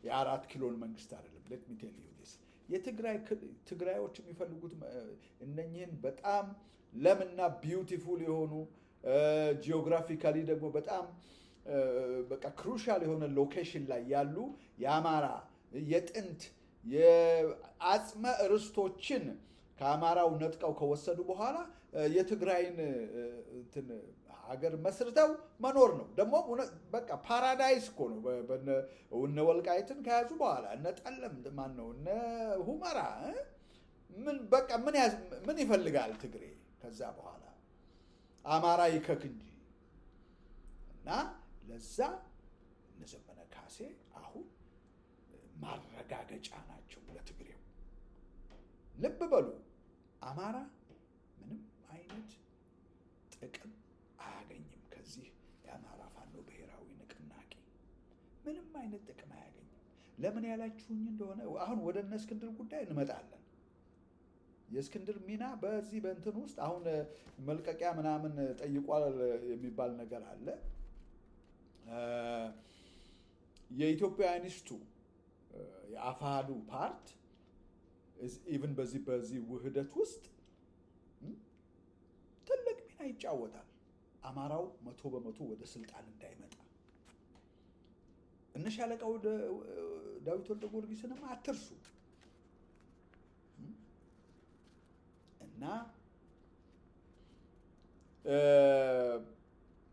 የ4 ኪሎን መንግስት አይደለም let me tell you this የትግራዮች የሚፈልጉት እነኚህን በጣም ለምና ቢዩቲፉል የሆኑ ጂኦግራፊካሊ ደግሞ በጣም በቃ ክሩሻል የሆነ ሎኬሽን ላይ ያሉ የአማራ የጥንት የአጽመ ርስቶችን ከአማራው ነጥቀው ከወሰዱ በኋላ የትግራይን እንትን ሀገር መስርተው መኖር ነው ደግሞ በቃ ፓራዳይስ እኮ ነው እነ ወልቃይትን ከያዙ በኋላ እነ ጠለምት ማን ነው እነ ሁመራ ምን በቃ ምን ይፈልጋል ትግሬ ከዛ በኋላ አማራ ይከክ እንጂ እና ለዛ እነ ዘመነ ካሴ አሁን ማረጋገጫ ናቸው ለትግሬው ልብ በሉ አማራ ምንም አይነት ጥቅም አያገኝም ከዚህ የአማራ ፋኖ ብሔራዊ ንቅናቄ ምንም አይነት ጥቅም አያገኝም ለምን ያላችሁኝ እንደሆነ አሁን ወደ እነ እስክንድር ጉዳይ እንመጣለን የእስክንድር ሚና በዚህ በእንትን ውስጥ አሁን መልቀቂያ ምናምን ጠይቋል የሚባል ነገር አለ የኢትዮጵያኒስቱ የአፋዱ ፓርት ኢቭን በዚህ ውህደት ውስጥ ትልቅ ሚና ይጫወታል አማራው 100% ወደ ስልጣን እንዳይመጣ እነ ሻለቃው ዳዊት ወልደ ጊዮርጊስንም አትርሱ እና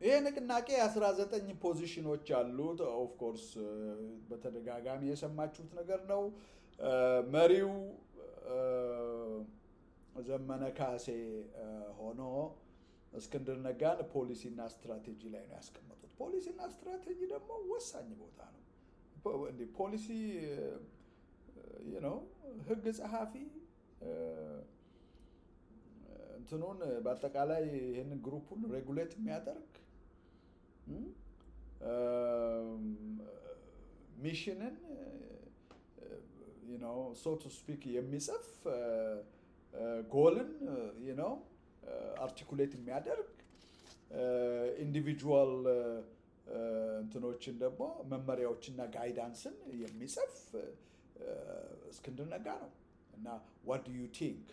ይሄ ንቅናቄ 19 ፖዚሽኖች አሉት ኦፍ ኮርስ በተደጋጋሚ የሰማችሁት ነገር ነው መሪው ዘመነ ካሴ ሆኖ እስክንድር ነጋን ፖሊሲና ስትራቴጂ ላይ ነው ያስቀመጡት ፖሊሲና ስትራቴጂ ደግሞ ወሳኝ ቦታ ነው እንዴ ፖሊሲ ህግ ጸሐፊ እንትኑን በአጠቃላይ ይሄንን ግሩፕ ሁሉ ሬጉሌት የሚያደርግ ሚሽንን so to speak የሚጽፍ ጎልን አርቲኩሌት የሚያደርግ ኢንዲቪጁዋል እንትኖችን ደግሞ መመሪያዎችና ጋይዳንስን የሚጽፍ እስክንድር ነጋ ነው እና what do you think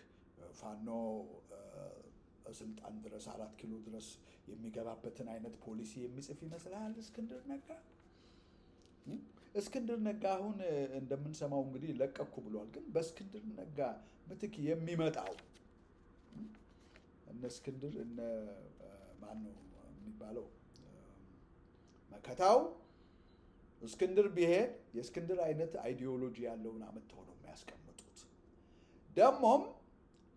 ፋኖ ስልጣን ድረስ 4 ኪሎ ድረስ የሚገባበትን አይነት ፖሊሲ የሚጽፍ ይመስላል እስክንድር ነጋ አሁን እንደምንሰማው እንግዲህ ለቀኩ ብሏል ግን በእስክንድር ነጋ ምትክ የሚመጣው እነ እስክንድር እነ ማን ነው የሚባለው መከታው እስክንድር ቢሄድ የእስክንድር አይነት አይዲዮሎጂ ያለውን አመጣው ነው የሚያስቀምጡት ደሞም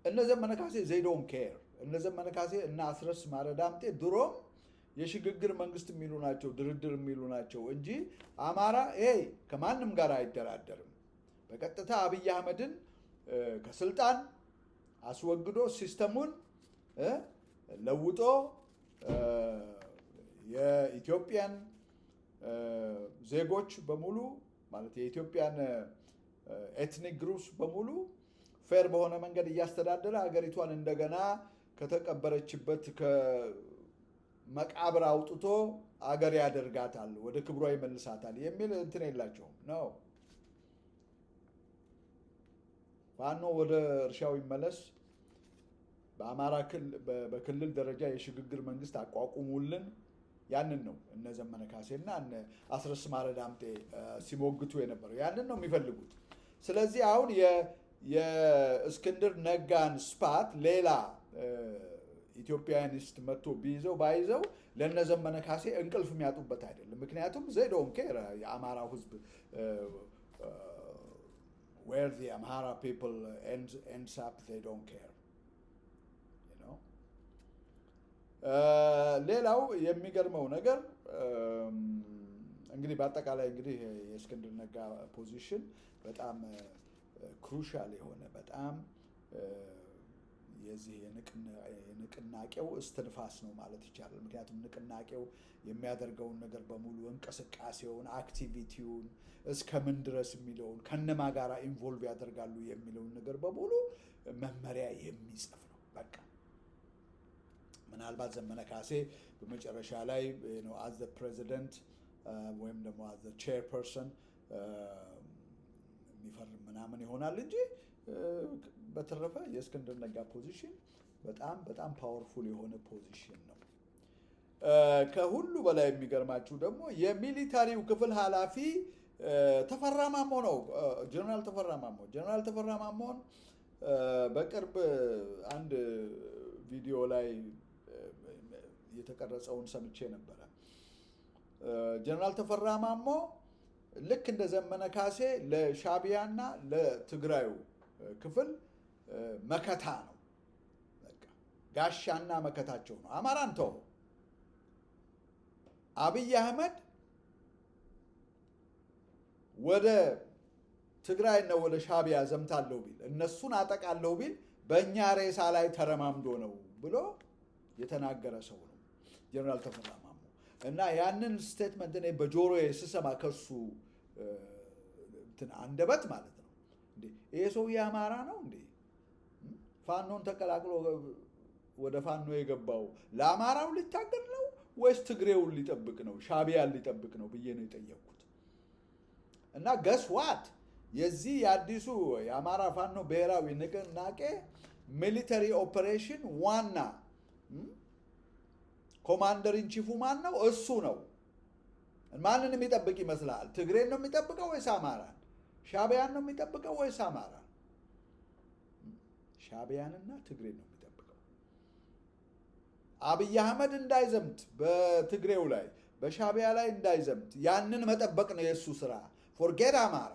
እነ ዘመነ ካሴ they don't care እነ ዘመነ ካሴ እና አስረስ ማረዳምጤ ድሮም የሽግግር መንግስት የሚሉ ናቸው ድርድር የሚሉ ናቸው እንጂ አማራ ከማንም ጋር አይደራደርም በቀጥታ አብይ አህመድን ከስልጣን አስወግዶ ሲስተሙን ለውጦ የኢትዮጵያን ዜጎች በሙሉ ማለት የኢትዮጵያን ኤትኒክ ግሩፕስ በሙሉ ፌር በሆነ መንገድ እያስተዳደረ ሀገሪቷን እንደገና ከተቀበረችበት ከመቃብር አውጥቶ አገር ያደርጋታል፣ ወደ ክብሯ ይመልሳታል የሚል እንትን የላቸውም ነው። ፋኖ ወደ እርሻው ይመለስ፣ በክልል ደረጃ የሽግግር መንግስት አቋቁሙልን፣ ያንን ነው እነ ዘመነ ካሴና እነ አስረስ ማረ ዳምጤ ሲሞግቱ የነበረው፣ ያንን ነው የሚፈልጉት። ስለዚህ አሁን የእስክንድር ነጋን ስፓት ሌላ ኢትዮጵያኒስት መጥቶ ቢይዘው ባይዘው ለነ ዘመነ ካሴ እንቅልፍ የሚያጡበት አይደለም። ምክንያቱም they don't care የአማራው ህዝብ where the Amhara people ends up, they don't care, you know. ሌላው የሚገርመው ነገር እንግዲህ በአጠቃላይ እንግዲህ የእስክንድር ነጋ ፖዚሽን በጣም ክሩሻል የሆነ በጣም የዚህ የንቅናቄው እስትንፋስ ነው ማለት ይቻላል። ምክንያቱም ንቅናቄው የሚያደርገውን ነገር በሙሉ እንቅስቃሴውን፣ አክቲቪቲውን እስከምን ድረስ የሚለውን ከነማ ጋራ ኢንቮልቭ ያደርጋሉ የሚለውን ነገር በሙሉ መመሪያ የሚጽፍ ነው። በቃ ምናልባት ዘመነ ካሴ በመጨረሻ ላይ አዝ ዘ ፕሬዚደንት ወይም ደግሞ አዝ ዘ ቼርፐርሰን የሚፈርም ምናምን ይሆናል እንጂ በተረፈ የእስክንድር ነጋ ፖዚሽን በጣም በጣም ፓወርፉል የሆነ ፖዚሽን ነው። ከሁሉ በላይ የሚገርማችሁ ደግሞ የሚሊታሪው ክፍል ኃላፊ ተፈራ ማሞ ነው። ጀነራል ተፈራ ማሞን በቅርብ አንድ ቪዲዮ ላይ የተቀረጸውን ሰምቼ ነበረ። ጀነራል ተፈራ ማሞ ልክ እንደ ዘመነ ካሴ ለሻዕቢያና ለትግራዩ ክፍል መከታ ነው። በቃ ጋሻና መከታቸው ነው። አማራን ተው። አብይ አህመድ ወደ ትግራይና ወደ ሻዕቢያ ዘምታለሁ ቢል እነሱን አጠቃለሁ ቢል በእኛ ሬሳ ላይ ተረማምዶ ነው ብሎ የተናገረ ሰው ነው ጀነራል ተፈራ ማሞ። እና ያንን ስቴትመንት እኔ በጆሮዬ ስሰማ ከሱ እንትን አንደበት ማለት ነው እንዴ ይሄ ሰውዬ አማራ ነው እንዴ? ፋኖን ተቀላቅሎ ወደ ፋኖ የገባው ለአማራው ሊታገል ነው ወይስ ትግሬውን ሊጠብቅ ነው፣ ሻዕቢያን ሊጠብቅ ነው ብዬ ነው የጠየቅኩት። እና ገስ ዋት የዚህ የአዲሱ የአማራ ፋኖ ብሔራዊ ንቅናቄ ሚሊተሪ ኦፐሬሽን ዋና ኮማንደር ኢን ቺፉ ማን ነው? እሱ ነው። ማንን የሚጠብቅ ይመስላል? ትግሬን ነው የሚጠብቀው ወይስ አማራን? ሻዕቢያን ነው የሚጠብቀው ወይስ አማራን? ሻዕቢያንና ትግሬን ነው የሚጠብቀው። አብይ አህመድ እንዳይዘምት በትግሬው ላይ በሻዕቢያ ላይ እንዳይዘምት ያንን መጠበቅ ነው የእሱ ስራ። ፎርጌት አማራ።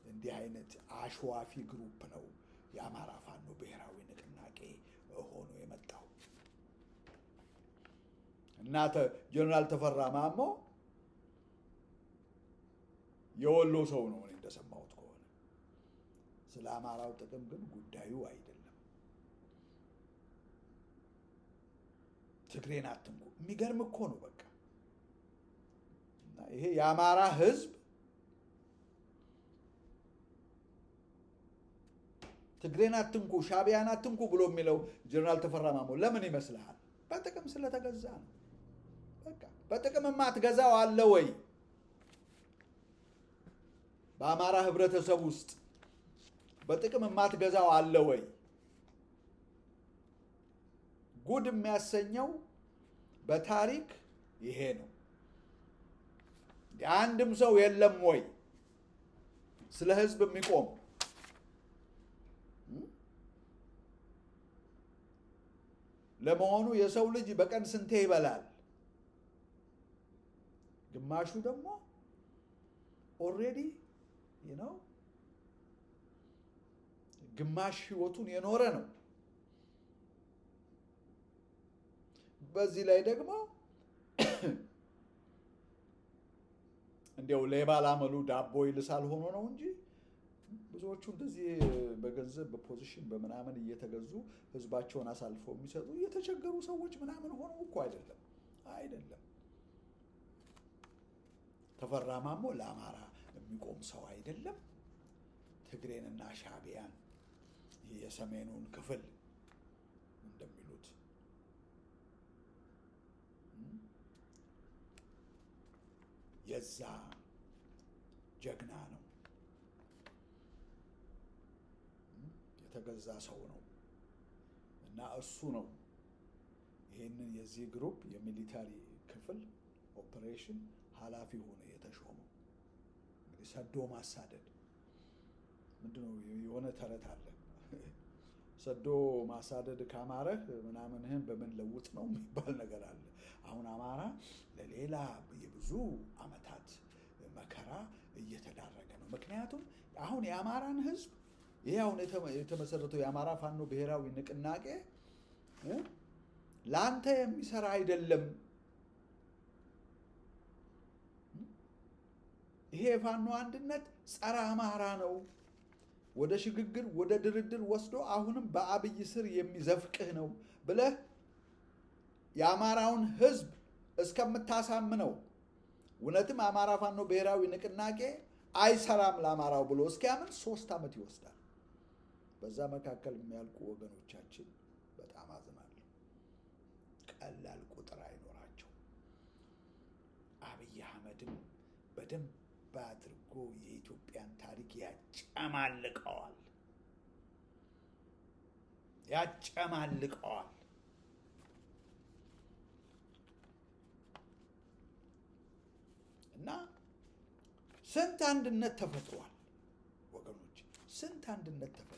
እንዲህ አይነት አሸዋፊ ግሩፕ ነው የአማራ ፋኖ ብሔራዊ ንቅናቄ ሆኖ የመጣው። እና ጀነራል ተፈራ ማሞ የወሎ ሰው ነው እኔ እንደሰማሁት ከሆነ። ስለ አማራው ጥቅም ግን ጉዳዩ አይደለም። ትግሬን አትንኩ። የሚገርም እኮ ነው በቃ። እና ይሄ የአማራ ህዝብ ትግሬን አትንኩ፣ ሻዕቢያን አትንኩ ብሎ የሚለው ጀነራል ተፈራ ማሞ ለምን ይመስልሃል? በጥቅም ስለተገዛ ነው። በቃ በጥቅም የማትገዛው አለ ወይ? በአማራ ህብረተሰብ ውስጥ በጥቅም የማትገዛው አለ ወይ? ጉድ የሚያሰኘው በታሪክ ይሄ ነው። አንድም ሰው የለም ወይ ስለ ህዝብ የሚቆም? ለመሆኑ የሰው ልጅ በቀን ስንቴ ይበላል? ግማሹ ደግሞ ኦልሬዲ ግማሽ ህይወቱን የኖረ ነው። በዚህ ላይ ደግሞ እንዲያው ሌባ ላመሉ ዳቦ ይልሳል ሆኖ ነው እንጂ ብዙዎቹ እንደዚህ በገንዘብ በፖዚሽን በምናምን እየተገዙ ህዝባቸውን አሳልፈው የሚሰጡ የተቸገሩ ሰዎች ምናምን ሆነው እኮ አይደለም። ተፈራ ማሞ ለአማራ የሚቆም ሰው አይደለም። ትግሬንና ሻዕቢያን የሰሜኑን ክፍል እንደሚሉት የዛ ጀግና ነው፣ የተገዛ ሰው ነው እና እሱ ነው ይህንን የዚህ ግሩፕ የሚሊታሪ ክፍል ኦፕሬሽን ኃላፊ ሆነ የተሾመው። እንግዲህ ሰዶ ማሳደድ ምንድነው? የሆነ ተረት አለ። ሰዶ ማሳደድ ካማረህ ምናምንህን በምን ለውጥ ነው የሚባል ነገር አለ። አሁን አማራ ለሌላ የብዙ ዓመታት መከራ እየተዳረገ ነው። ምክንያቱም አሁን የአማራን ህዝብ ይሄ አሁን የተመሰረተው የአማራ ፋኖ ብሔራዊ ንቅናቄ ለአንተ የሚሰራ አይደለም። ይሄ የፋኖ አንድነት ጸረ አማራ ነው፣ ወደ ሽግግር ወደ ድርድር ወስዶ አሁንም በአብይ ስር የሚዘፍቅህ ነው ብለህ የአማራውን ህዝብ እስከምታሳምነው እውነትም አማራ ፋኖ ብሔራዊ ንቅናቄ አይሰራም ለአማራው ብሎ እስኪያምን 3 ዓመት ይወስዳል። በዛ መካከል የሚያልቁ ወገኖቻችን በጣም አዝናለሁ። ቀላል ቁጥር አይኖራቸው። አብይ አህመድም በደንብ አድርጎ የኢትዮጵያን ታሪክ ያጨማልቀዋል። እና ስንት አንድነት ተፈጥሯል ወገኖች፣ ስንት አንድነት ተፈጥሯል።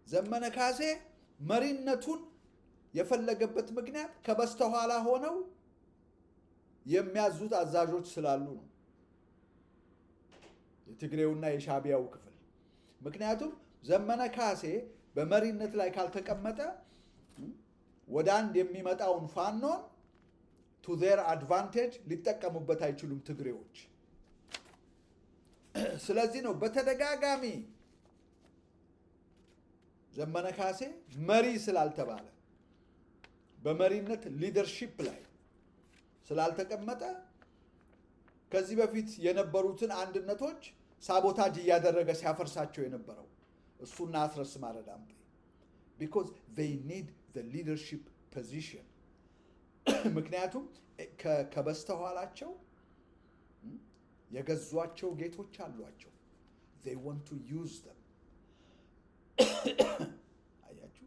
ዘመነ ካሴ መሪነቱን የፈለገበት ምክንያት ከበስተኋላ ሆነው የሚያዙት አዛዦች ስላሉ ነው፣ የትግሬውና የሻዕቢያው ክፍል። ምክንያቱም ዘመነ ካሴ በመሪነት ላይ ካልተቀመጠ ወደ አንድ የሚመጣውን ፋኖን to their advantage ሊጠቀሙበት አይችሉም ትግሬዎች። ስለዚህ ነው በተደጋጋሚ ዘመነ ካሴ መሪ ስላልተባለ በመሪነት ሊደርሺፕ ላይ ስላልተቀመጠ ከዚህ በፊት የነበሩትን አንድነቶች ሳቦታጅ እያደረገ ሲያፈርሳቸው የነበረው እሱና አስረስ ማረዳምጤ because they need the leadership position። ምክንያቱም ከበስተኋላቸው የገዟቸው ጌቶች አሏቸው። they want to use them። አያችሁ፣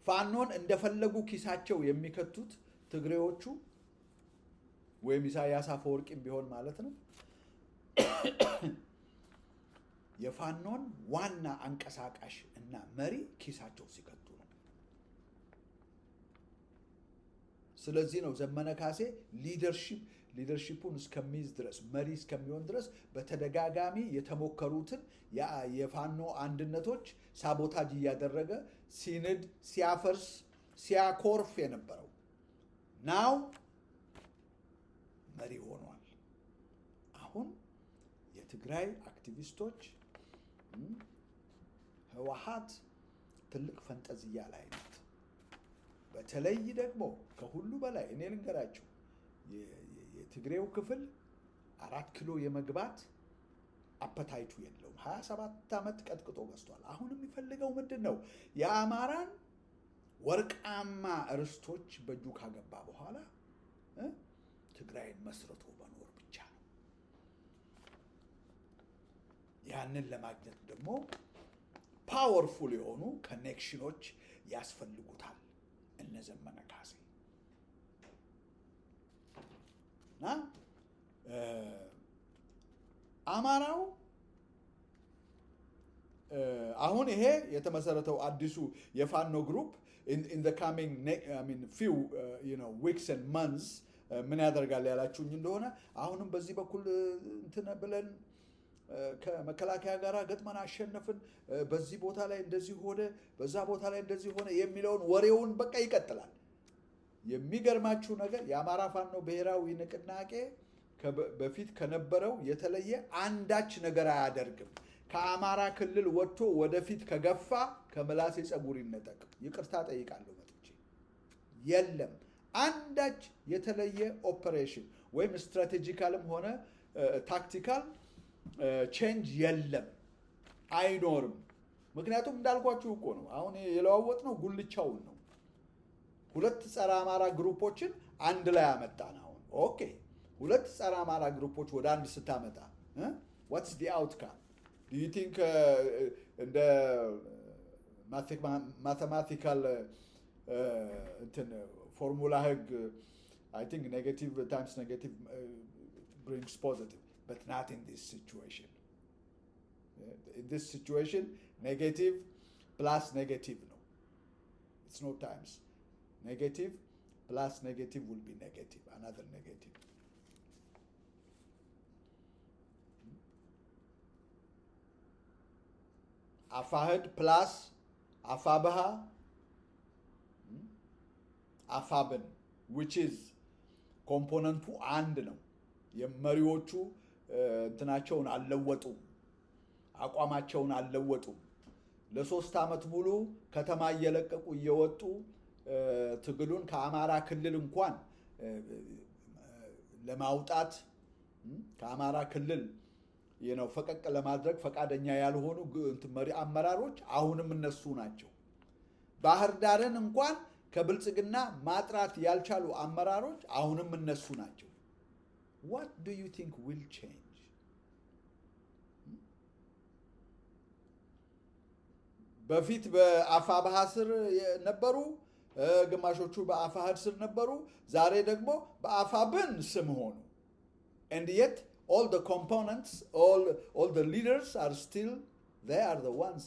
ፋኖን እንደፈለጉ ኪሳቸው የሚከቱት ትግሬዎቹ ወይም ኢሳያስ አፈወርቂም ቢሆን ማለት ነው የፋኖን ዋና አንቀሳቃሽ እና መሪ ኪሳቸው ሲከቱ ነው። ስለዚህ ነው ዘመነ ካሴ ሊደርሺፑን እስከሚይዝ ድረስ መሪ እስከሚሆን ድረስ በተደጋጋሚ የተሞከሩትን የፋኖ አንድነቶች ሳቦታጅ እያደረገ ሲንድ፣ ሲያፈርስ፣ ሲያኮርፍ የነበረው ናው መሪ ሆኗል። አሁን የትግራይ አክቲቪስቶች ህወሓት ትልቅ ፈንጠዝያ ላይ ናት። በተለይ ደግሞ ከሁሉ በላይ እኔ ልንገራችሁ የትግሬው ክፍል 4 ኪሎ የመግባት አፐታይቱ የለውም። 27 ዓመት ቀጥቅጦ ገዝቷል። አሁን የሚፈልገው ምንድን ነው? የአማራን ወርቃማ ርስቶች በእጁ ካገባ በኋላ ትግራይን መስርቶ መኖር ብቻ ነው። ያንን ለማግኘት ደግሞ ፓወርፉል የሆኑ ኮኔክሽኖች ያስፈልጉታል። እነ ዘመነ ካሴ እና አማራው አሁን ይሄ የተመሰረተው አዲሱ የፋኖ ግሩፕ in the coming few weeks and months ምን ያደርጋል ያላችሁኝ እንደሆነ አሁንም በዚህ በኩል እንትን ብለን ከመከላከያ ጋር ገጥመን አሸነፍን፣ በዚህ ቦታ ላይ እንደዚህ ሆነ፣ በዛ ቦታ ላይ እንደዚህ ሆነ የሚለውን ወሬውን በቃ ይቀጥላል። የሚገርማችሁ ነገር የአማራ ፋኖ ብሔራዊ ንቅናቄ በፊት ከነበረው የተለየ አንዳች ነገር አያደርግም። ከአማራ ክልል ወጥቶ ወደፊት ከገፋ ከመላሴ ጸጉር ይነጠቅ። ይቅርታ ጠይቃለሁ መጥቼ። የለም አንዳች የተለየ ኦፐሬሽን ወይም ስትራቴጂካልም ሆነ ታክቲካል ቼንጅ የለም፣ አይኖርም። ምክንያቱም እንዳልኳችሁ እኮ ነው አሁን የለዋወጥ ነው ጉልቻውን ነው። ሁለት ጸረ አማራ ግሩፖችን አንድ ላይ አመጣን። አሁን ኦኬ ሁለት ጸረ አማራ ግሩፖች ወደ አንድ ስታመጣ what's the outcome? Do you think እንደ mathematical formula ህግ I think negative times negative brings positive, but not in this situation. In this situation, negative plus negative, no. It's no times. Negative plus negative will be negative, another negative. Afahad plus Afabaha, Afaban, which is component to and ነው የመሪዎቹ እንትናቸውን አልለወጡም፣ አቋማቸውን አልለወጡም። ለ3 ዓመት ሙሉ ከተማ እየለቀቁ እየወጡ ትግሉን ከአማራ ክልል እንኳን ለማውጣት ከአማራ ክልል ፈቀቅ ለማድረግ ፈቃደኛ ያልሆኑ መሪ አመራሮች አሁንም እነሱ ናቸው። ባህር ዳርን እንኳን ከብልጽግና ማጥራት ያልቻሉ አመራሮች አሁንም እነሱ ናቸው። What do you think will change? በፊት በአፋብሃ ስር ነበሩ፣ ግማሾቹ በአፋህድ ስር ነበሩ፣ ዛሬ ደግሞ በአፋብን ስም ሆኑ። And yet all the components, all the leaders are still, they are the ones,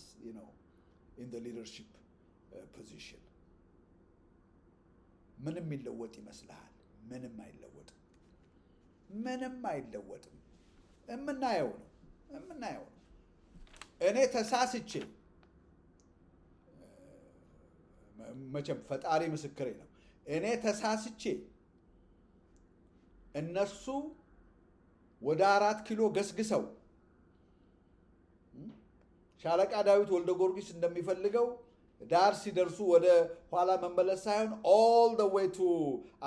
in the leadership position. ምንም ይለወጥ ይመስልሃል? ምንም አይለወጥም። ምንም አይለወጥም። የምናየው ነው። እኔ ተሳስቼ መቼም ፈጣሪ ምስክሬ ነው። እኔ ተሳስቼ እነሱ ወደ 4 ኪሎ ገስግሰው ሻለቃ ዳዊት ወልደ ጊዮርጊስ እንደሚፈልገው ዳር ሲደርሱ ወደ ኋላ መመለስ ሳይሆን all the way to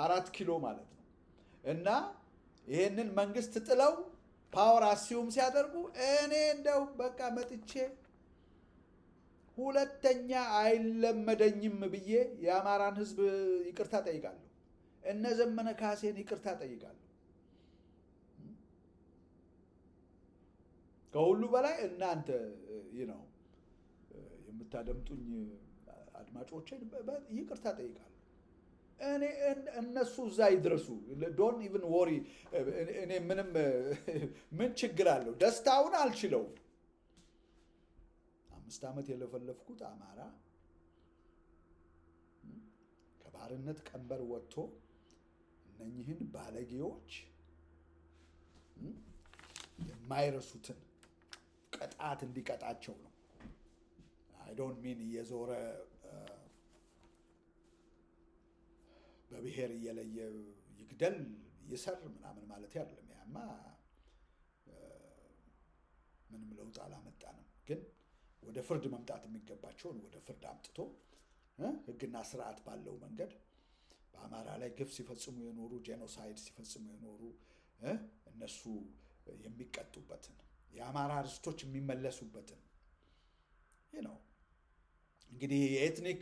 4 ኪሎ ማለት ነው እና ይሄንን መንግስት ጥለው ፓወር አሲዩም ሲያደርጉ እኔ እንደው በቃ መጥቼ ሁለተኛ አይለመደኝም ብዬ የአማራን ህዝብ ይቅርታ ጠይቃለሁ። እነ ዘመነ ካሴን ይቅርታ ጠይቃለሁ። ከሁሉ በላይ እናንተ የምታደምጡኝ አድማጮቼን ይቅርታ ጠይቃለሁ። እኔ እነሱ እዛ ይድረሱ። ዶንት ኢቭን ወሪ። እኔ ምን ችግር አለው? ደስታውን አልችለው። 5 ዓመት የለፈለፍኩት አማራ ከባርነት ቀንበር ወጥቶ እነኚህን ባለጌዎች የማይረሱትን ቅጣት እንዲቀጣቸው ነው። I don't mean እየዞረ በብሔር እየለየ ይግደል ይሰር ምናምን ማለት አይደለም። ያማ ምንም ለውጥ አላመጣንም። ግን ወደ ፍርድ መምጣት የሚገባቸውን ወደ ፍርድ አምጥቶ ህግና ስርዓት ባለው መንገድ በአማራ ላይ ግፍ ሲፈጽሙ የኖሩ ጄኖሳይድ ሲፈጽሙ የኖሩ እነሱ የሚቀጡበትን የአማራ ርስቶች የሚመለሱበትን እንግዲህ የኤትኒክ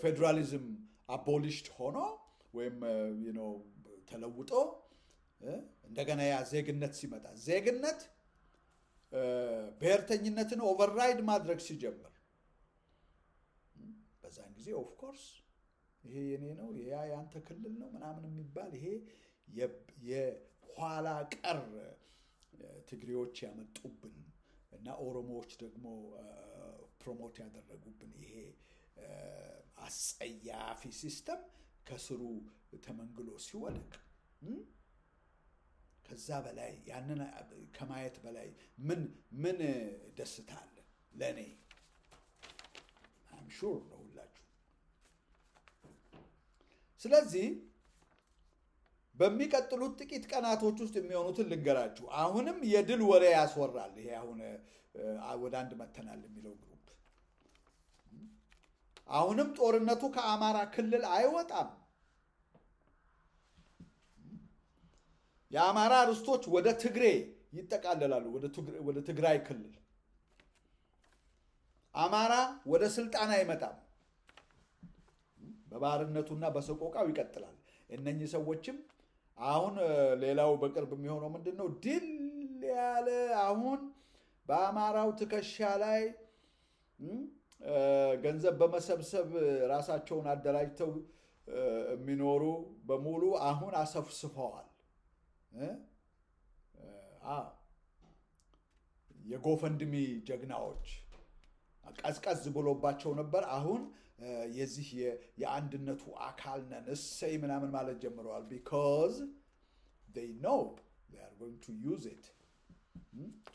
ፌዴራሊዝም አቦሊሽድ ሆኖ ወይም ተለውጦ እንደገና ያ ዜግነት ሲመጣ ዜግነት ብሔርተኝነትን ኦቨርራይድ ማድረግ ሲጀምር በዛን ጊዜ ኦፍ ኮርስ ይሄ የኔ ነው ያ ያንተ ክልል ነው ምናምን የሚባል ይሄ የኋላ ቀር ትግሬዎች ያመጡብን እና ኦሮሞዎች ደግሞ ፕሮሞት ያደረጉብን ይሄ አጸያፊ ሲስተም ከስሩ ተመንግሎ ሲወድቅ ከዛ በላይ ያንን ከማየት በላይ ምን ደስታ አለ ለኔ? I'm sure ነው ሁላችሁ። ስለዚህ በሚቀጥሉት ጥቂት ቀናቶች ውስጥ የሚሆኑትን ልንገራችሁ። አሁንም የድል ወሬ ያስወራል። ይሄ አሁን ወደ አንድ መተናል የሚለው ግሩፕ አሁንም ጦርነቱ ከአማራ ክልል አይወጣም። የአማራ ርስቶች ወደ ትግሬ ይጠቃለላሉ፣ ወደ ትግራይ ክልል። አማራ ወደ ስልጣን አይመጣም፣ በባርነቱና በሰቆቃው ይቀጥላል። እነኚህ ሰዎችም አሁን ሌላው በቅርብ የሚሆነው ምንድነው? ድል ያለ አሁን በአማራው ትከሻ ላይ ገንዘብ በመሰብሰብ ራሳቸውን አደራጅተው የሚኖሩ በሙሉ አሁን አሰፍስፈዋል። የጎፈንድሚ ጀግናዎች ቀዝቀዝ ብሎባቸው ነበር። አሁን የዚህ የአንድነቱ አካል ነን እሰይ ምናምን ማለት ጀምረዋል። because they know they are going to use it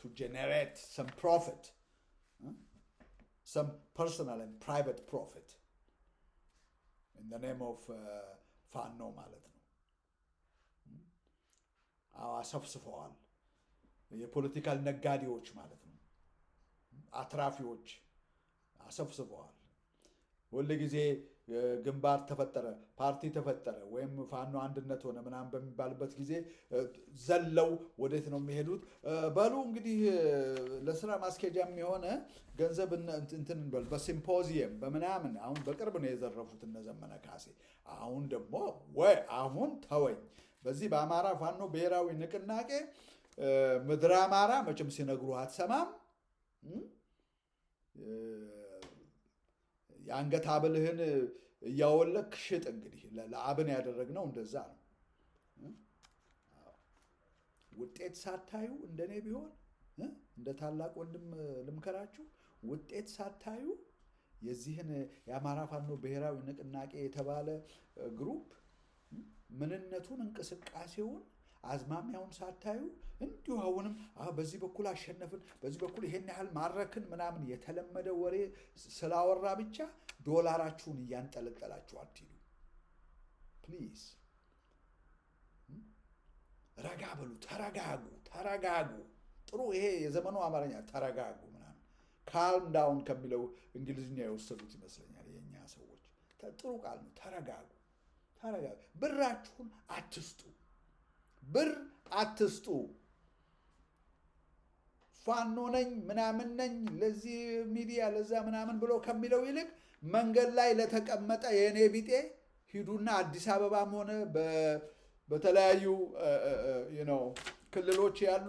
to generate some profit, some personal and private profit in the name of ፋኖ ማለት ነው። አሰፍስፈዋል። የፖለቲካል ነጋዴዎች ማለት ነው፣ አትራፊዎች አሰፍስፈዋል። ሁል ጊዜ ግንባር ተፈጠረ፣ ፓርቲ ተፈጠረ፣ ወይም ፋኖ አንድነት ሆነ ምናምን በሚባልበት ጊዜ ዘለው ወዴት ነው የሚሄዱት? በሉ እንግዲህ ለስራ ማስኬጃም የሆነ ገንዘብ እንትን እንበል በሲምፖዚየም በምናምን። አሁን በቅርብ ነው የዘረፉት እነ ዘመነ ካሴ። አሁን ደግሞ ወይ አሁን ተወኝ። በዚህ በአማራ ፋኖ ብሔራዊ ንቅናቄ ምድረ አማራ መቼም ሲነግሩ አትሰማም። የአንገት ሀብልህን እያወለክ ሽጥ። እንግዲህ ለአብን ያደረግነው እንደዛ ነው። ውጤት ሳታዩ እንደኔ ቢሆን እንደ ታላቅ ወንድም ልምከራችሁ፣ ውጤት ሳታዩ የዚህን የአማራ ፋኖ ብሔራዊ ንቅናቄ የተባለ ግሩፕ ምንነቱን፣ እንቅስቃሴውን፣ አዝማሚያውን ሳታዩ እንዲሁ አሁንም በዚህ በኩል አሸነፍን፣ በዚህ በኩል ይሄን ያህል ማረክን ምናምን የተለመደ ወሬ ስላወራ ብቻ ዶላራችሁን እያንጠለጠላችሁ አትሂዱ። ፕሊዝ ረጋ በሉ፣ ተረጋጉ። ጥሩ፣ ይሄ የዘመኑ አማርኛ ተረጋጉ ምናምን ካልም ዳውን ከሚለው እንግሊዝኛ የወሰዱት ይመስለኛል የኛ ሰዎች። ጥሩ ቃል ነው። ተረጋጉ። ብራችሁን አትስጡ። ፋኖ ነኝ ምናምን ነኝ ለዚህ ሚዲያ ለዛ ምናምን ብሎ ከሚለው ይልቅ መንገድ ላይ ለተቀመጠ የኔ ቢጤ ሂዱና አዲስ አበባም ሆነ በተለያዩ ክልሎች ያሉ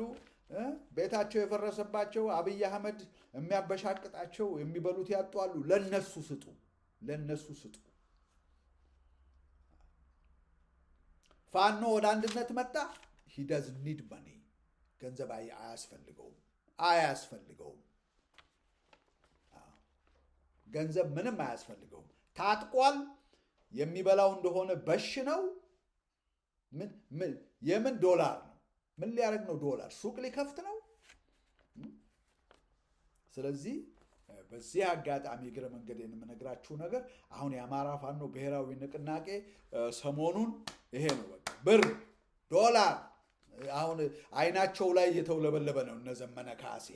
ቤታቸው የፈረሰባቸው አብይ አህመድ የሚያበሻቅጣቸው የሚበሉት ያጧሉ፣ ለነሱ ስጡ። ፋኖ ወደ አንድነት መጣ። he doesn't need money። ገንዘብ አያስፈልገውም። ገንዘብ ምንም አያስፈልገውም። ታጥቋል። የሚበላው እንደሆነ በሽ ነው። የምን ዶላር ነው? ምን ሊያደርግ ነው? ዶላር ሱቅ ሊከፍት ነው። ስለዚህ በዚህ አጋጣሚ እግረ መንገዴን የምነግራችሁ ነገር አሁን የአማራ ፋኖ ብሔራዊ ንቅናቄ ሰሞኑን ይሄ ነው። በቃ ብር፣ ዶላር አሁን አይናቸው ላይ እየተውለበለበ ነው። እነ ዘመነ ካሴ፣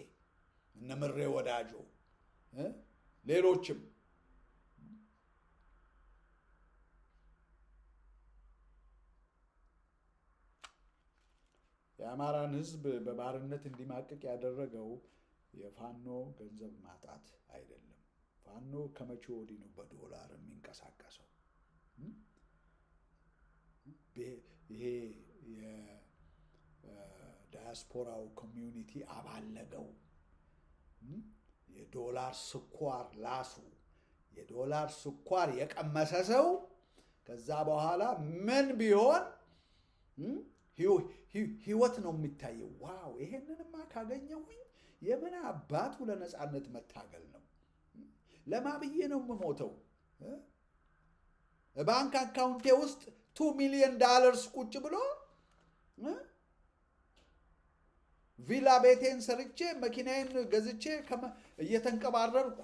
እነ ምሬ ወዳጆ፣ ሌሎችም የአማራን ሕዝብ በባርነት እንዲማቅቅ ያደረገው የፋኖ ገንዘብ ማጣት አይደለም። ፋኖ ከመቼ ወዲህ ነው በዶላር የሚንቀሳቀሰው? ይሄ የዳያስፖራው ኮሚዩኒቲ አባለገው። የዶላር ስኳር ላሱ የዶላር ስኳር የቀመሰ ሰው ከዛ በኋላ ምን ቢሆን ህይወት ነው የሚታየው። ዋው ይሄንንማ ካገኘሁኝ የምን አባቱ ለነፃነት መታገል ነው? ለማብዬ ነው የምሞተው? ባንክ አካውንቴ ውስጥ $2 ሚሊዮን ቁጭ ብሎ ቪላ ቤቴን ሰርቼ መኪናዬን ገዝቼ እየተንቀባረርኩ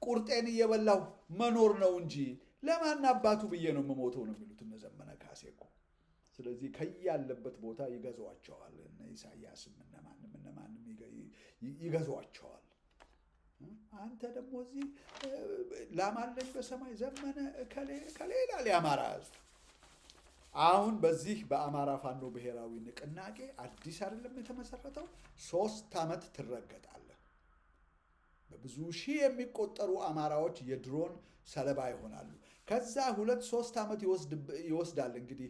ቁርጤን እየበላሁ መኖር ነው እንጂ ለማን አባቱ ብዬ ነው የምሞተው ነው የሚሉት እነ ዘመነ ካሴ እኮ። ስለዚህ ከያለበት ቦታ ይገዟቸዋል። እነ ኢሳያስም እነማንም ይገዟቸዋል። አንተ ደግሞ እዚህ ላማለኝ በሰማይ ዘመነ ከሌላ ሊያማራ ህዝብ አሁን በዚህ በአማራ ፋኖ ብሔራዊ ንቅናቄ አዲስ አይደለም የተመሰረተው፣ 3 ዓመት ትረገጣለህ። በብዙ ሺህ የሚቆጠሩ አማራዎች የድሮን ሰለባ ይሆናሉ። ከዛ 2-3 ዓመት ይወስዳል እንግዲህ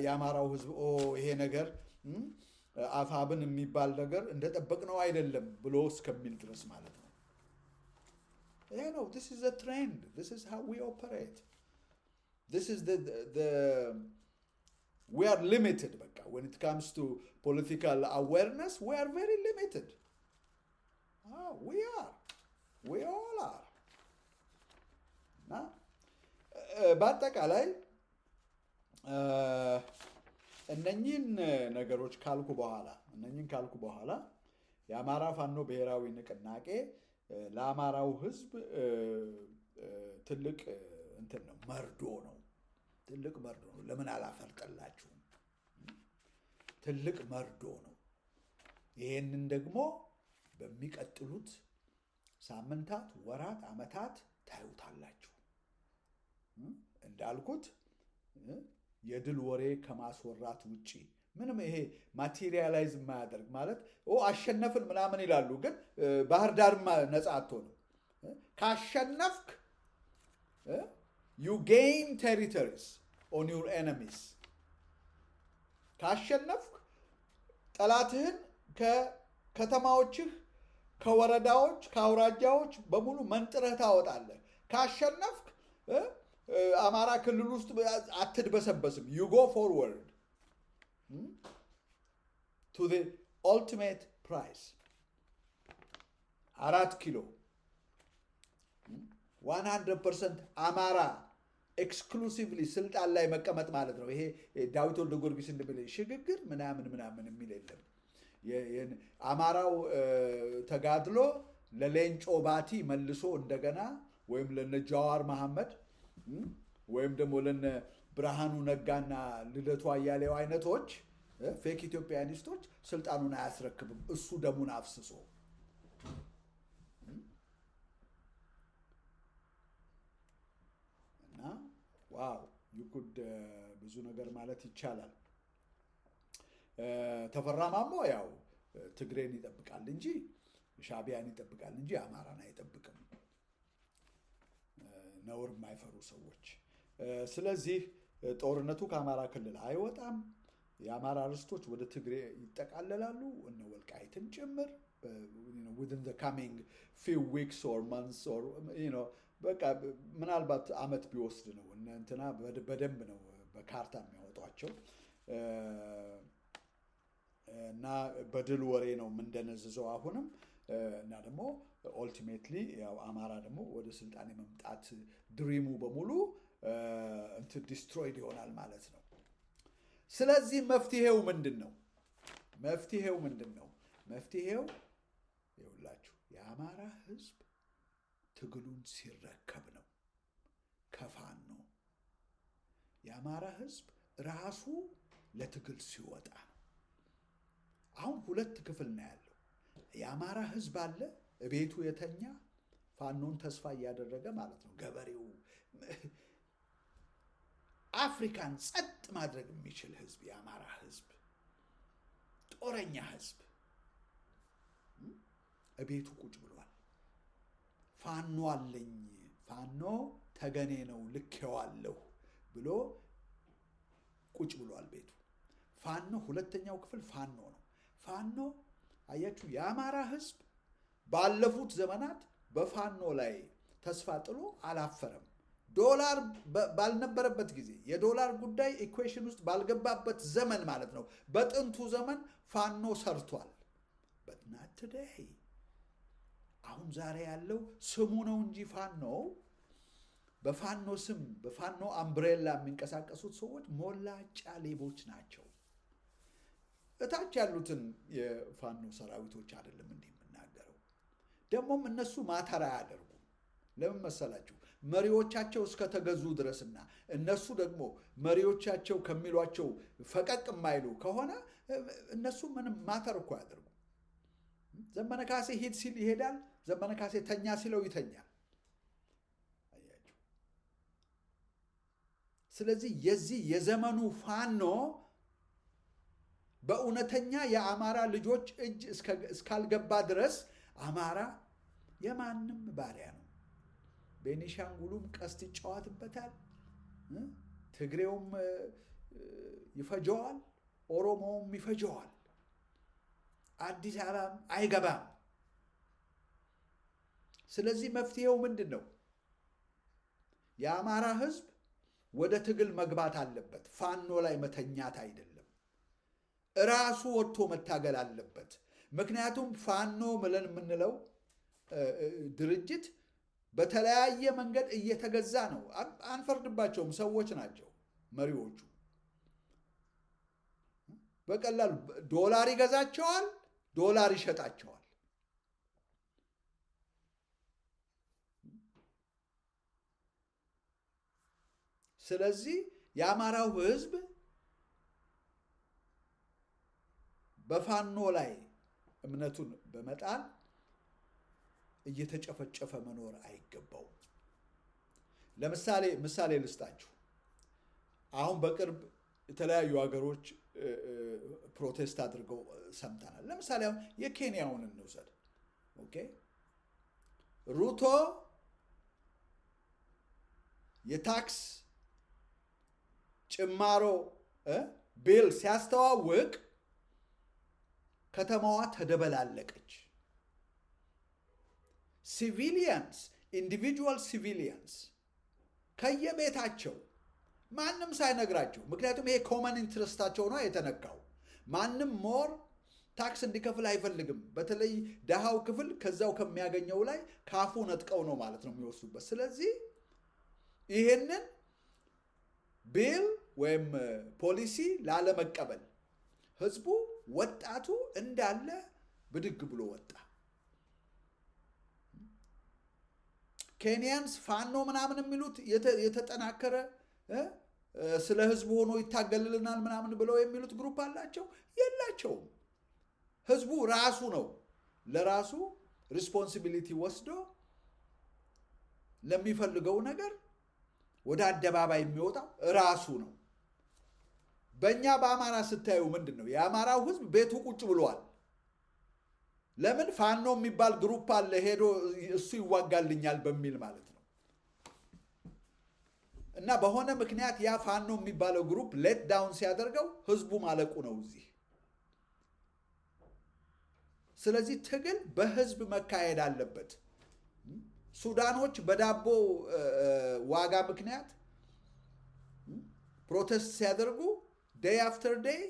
የአማራው ህዝብ ይሄ ነገር አፋብን የሚባል ነገር እንደጠበቅነው አይደለም ብሎ እስከሚል ድረስ ማለት ነው። ይሄ ነው። this is the trend. This is how we operate. This is we are limited. በቃ when it comes to political awareness, we are very limited. We all are. እና በአጠቃላይ እነኚህን ነገሮች ካልኩ በኋላ የአማራ ፋኖ ብሔራዊ ንቅናቄ ለአማራው ህዝብ ትልቅ እንትን ነው፣ መርዶ ነው። ትልቅ መርዶ ነው። ለምን አላፈርጠላችሁም? ትልቅ መርዶ ነው። ይሄንን ደግሞ በሚቀጥሉት ሳምንታት፣ ወራት፣ ዓመታት ታዩታላችሁ። እንዳልኩት የድል ወሬ ከማስወራት ውጪ ምንም ይሄ ማቴሪያላይዝ የማያደርግ ማለት አሸነፍን ምናምን ይላሉ፣ ግን ባህር ዳር ነፃ አትሆንም። ካሸነፍክ you gain territories on your enemies። ካሸነፍክ ጠላትህን ከከተማዎችህ፣ ከወረዳዎች፣ ከአውራጃዎች በሙሉ መንጥረህ ታወጣለህ። ካሸነፍክ አማራ ክልል ውስጥ አትድበሰበስም። you go forward to the ultimate prize 4 ኪሎ 100% አማራ ኤክስክሉሲቭሊ ስልጣን ላይ መቀመጥ ማለት ነው። ይሄ ዳዊት ወልደ ጊዮርጊስ እንደሚል ሽግግር ምናምን የሚል የለም። አማራው ተጋድሎ ለሌንጮ ባቲ መልሶ እንደገና ወይም ለነ ጃዋር መሐመድ ወይም ደግሞ ለነ ብርሃኑ ነጋና ልደቱ አያሌው አይነቶች ፌክ ኢትዮጵያኒስቶች ስልጣኑን አያስረክብም፣ እሱ ደሙን አፍስሶ። እና ዋው ይኩድ ብዙ ነገር ማለት ይቻላል። ተፈራ ማሞ ያው ትግሬን ይጠብቃል እንጂ ሻዕቢያን ይጠብቃል እንጂ አማራን አይጠብቅም። ነውር የማይፈሩ ሰዎች። ስለዚህ ጦርነቱ ከአማራ ክልል አይወጣም። የአማራ ርስቶች ወደ ትግሬ ይጠቃለላሉ፣ እነ ወልቃይትን ጭምር within the coming few weeks or months or በቃ ምናልባት አመት ቢወስድ ነው። እንትና በደንብ ነው በካርታ የሚያወጧቸው እና በድል ወሬ ነው የምንደነዝዘው አሁንም። እና ደግሞ ኦልቲሜትሊ ያው አማራ ደግሞ ወደ ስልጣን የመምጣት ድሪሙ በሙሉ እንትን ዲስትሮይድ ይሆናል ማለት ነው። ስለዚህ መፍትሄው ምንድን ነው? መፍትሄው ይኸውላችሁ የአማራ ህዝብ ትግሉን ሲረከብ ነው። ከፋኖ የአማራ ህዝብ ራሱ ለትግል ሲወጣ ነው። አሁን 2 ክፍል ነው ያለው። የአማራ ህዝብ አለ ቤቱ የተኛ ፋኖን ተስፋ እያደረገ ማለት ነው። ገበሬው አፍሪካን ጸጥ ማድረግ የሚችል ህዝብ የአማራ ህዝብ፣ ጦረኛ ህዝብ ቤቱ ቁጭ ብሏል። ፋኖ አለኝ፣ ፋኖ ተገኔ ነው ልኬዋለሁ ብሎ ቁጭ ብሏል ቤቱ። ፋኖ ሁለተኛው ክፍል ፋኖ ነው። ፋኖ አያችሁ የአማራ ህዝብ ባለፉት ዘመናት በፋኖ ላይ ተስፋ ጥሎ አላፈረም። ዶላር ባልነበረበት ጊዜ የዶላር ጉዳይ ኢኩዌሽን ውስጥ ባልገባበት ዘመን ማለት ነው። በጥንቱ ዘመን ፋኖ ሰርቷል። but not today። አሁን ዛሬ ያለው ስሙ ነው እንጂ ፋኖ በፋኖ ስም በፋኖ አምብሬላ የሚንቀሳቀሱት ሰዎች ሞላጫ ሌቦች ናቸው። እታች ያሉትን የፋኖ ሰራዊቶች አይደለም እንዲህ የምናገረው። ደግሞም እነሱ ማተራ አያደርጉም። ለምን መሰላችሁ? መሪዎቻቸው እስከተገዙ ድረስና እነሱ ደግሞ መሪዎቻቸው ከሚሏቸው ፈቀቅ የማይሉ ከሆነ እነሱ ምንም ማተር እኮ ያደርጉ። ዘመነ ካሴ ሂድ ሲል ይሄዳል። ዘመነ ካሴ ተኛ ሲለው ይተኛል። ስለዚህ የዚህ የዘመኑ ፋኖ በእውነተኛ የአማራ ልጆች እጅ እስካልገባ ድረስ አማራ የማንም ባሪያ ነው። ቤኒሻንጉሉም ቀስት ይጫወትበታል፣ ትግሬውም ይፈጀዋል፣ ኦሮሞውም ይፈጀዋል። አዲስ አበባም አይገባም። ስለዚህ መፍትሄው ምንድን ነው? የአማራ ህዝብ ወደ ትግል መግባት አለበት። ፋኖ ላይ መተኛት አይደለም። ራሱ ወጥቶ መታገል አለበት። ምክንያቱም ፋኖ ብለን የምንለው ድርጅት በተለያየ መንገድ እየተገዛ ነው። አንፈርድባቸውም፣ ሰዎች ናቸው መሪዎቹ። በቀላሉ ዶላር ይገዛቸዋል፣ ዶላር ይሸጣቸዋል። ስለዚህ የአማራው ህዝብ በፋኖ ላይ እምነቱን በመጣል እየተጨፈጨፈ መኖር አይገባውም። ምሳሌ ልስጣችሁ። አሁን በቅርብ የተለያዩ ሀገሮች ፕሮቴስት አድርገው ሰምተናል። ለምሳሌ አሁን የኬንያውን እንውሰድ። ኦኬ፣ ሩቶ የታክስ ጭማሮ ቢል ሲያስተዋውቅ ከተማዋ ተደበላለቀች። ሲቪሊያንስ፣ ኢንዲቪጁዋል ሲቪሊያንስ ከየቤታቸው ማንም ሳይነግራቸው፣ ምክንያቱም ይሄ ኮመን ኢንትረስታቸው ነው የተነካው። ማንም ሞር ታክስ እንዲከፍል አይፈልግም። በተለይ ደሃው ክፍል ከዛው ከሚያገኘው ላይ ካፉ ነጥቀው ነው ማለት ነው የሚወስዱበት። ስለዚህ ይሄንን ቢል ወይም ፖሊሲ ላለመቀበል ህዝቡ፣ ወጣቱ እንዳለ ብድግ ብሎ ወጣ። ኬንያንስ ፋኖ ምናምን የሚሉት የተጠናከረ ስለ ህዝቡ ሆኖ ይታገልልናል ምናምን ብለው የሚሉት ግሩፕ አላቸው? የላቸውም። ህዝቡ ራሱ ነው ለራሱ ሪስፖንሲቢሊቲ ወስዶ ለሚፈልገው ነገር ወደ አደባባይ የሚወጣው ራሱ ነው። በእኛ በአማራ ስታዩ ምንድን ነው? የአማራው ህዝብ ቤቱ ቁጭ ብሏል። ለምን? ፋኖ የሚባል ግሩፕ አለ፣ ሄዶ እሱ ይዋጋልኛል በሚል ማለት ነው። እና በሆነ ምክንያት ያ ፋኖ የሚባለው ግሩፕ ሌት ዳውን ሲያደርገው ህዝቡ ማለቁ ነው እዚህ። ስለዚህ ትግል በህዝብ መካሄድ አለበት። ሱዳኖች በዳቦ ዋጋ ምክንያት ፕሮቴስት ሲያደርጉ ዴይ አፍተር ዴይ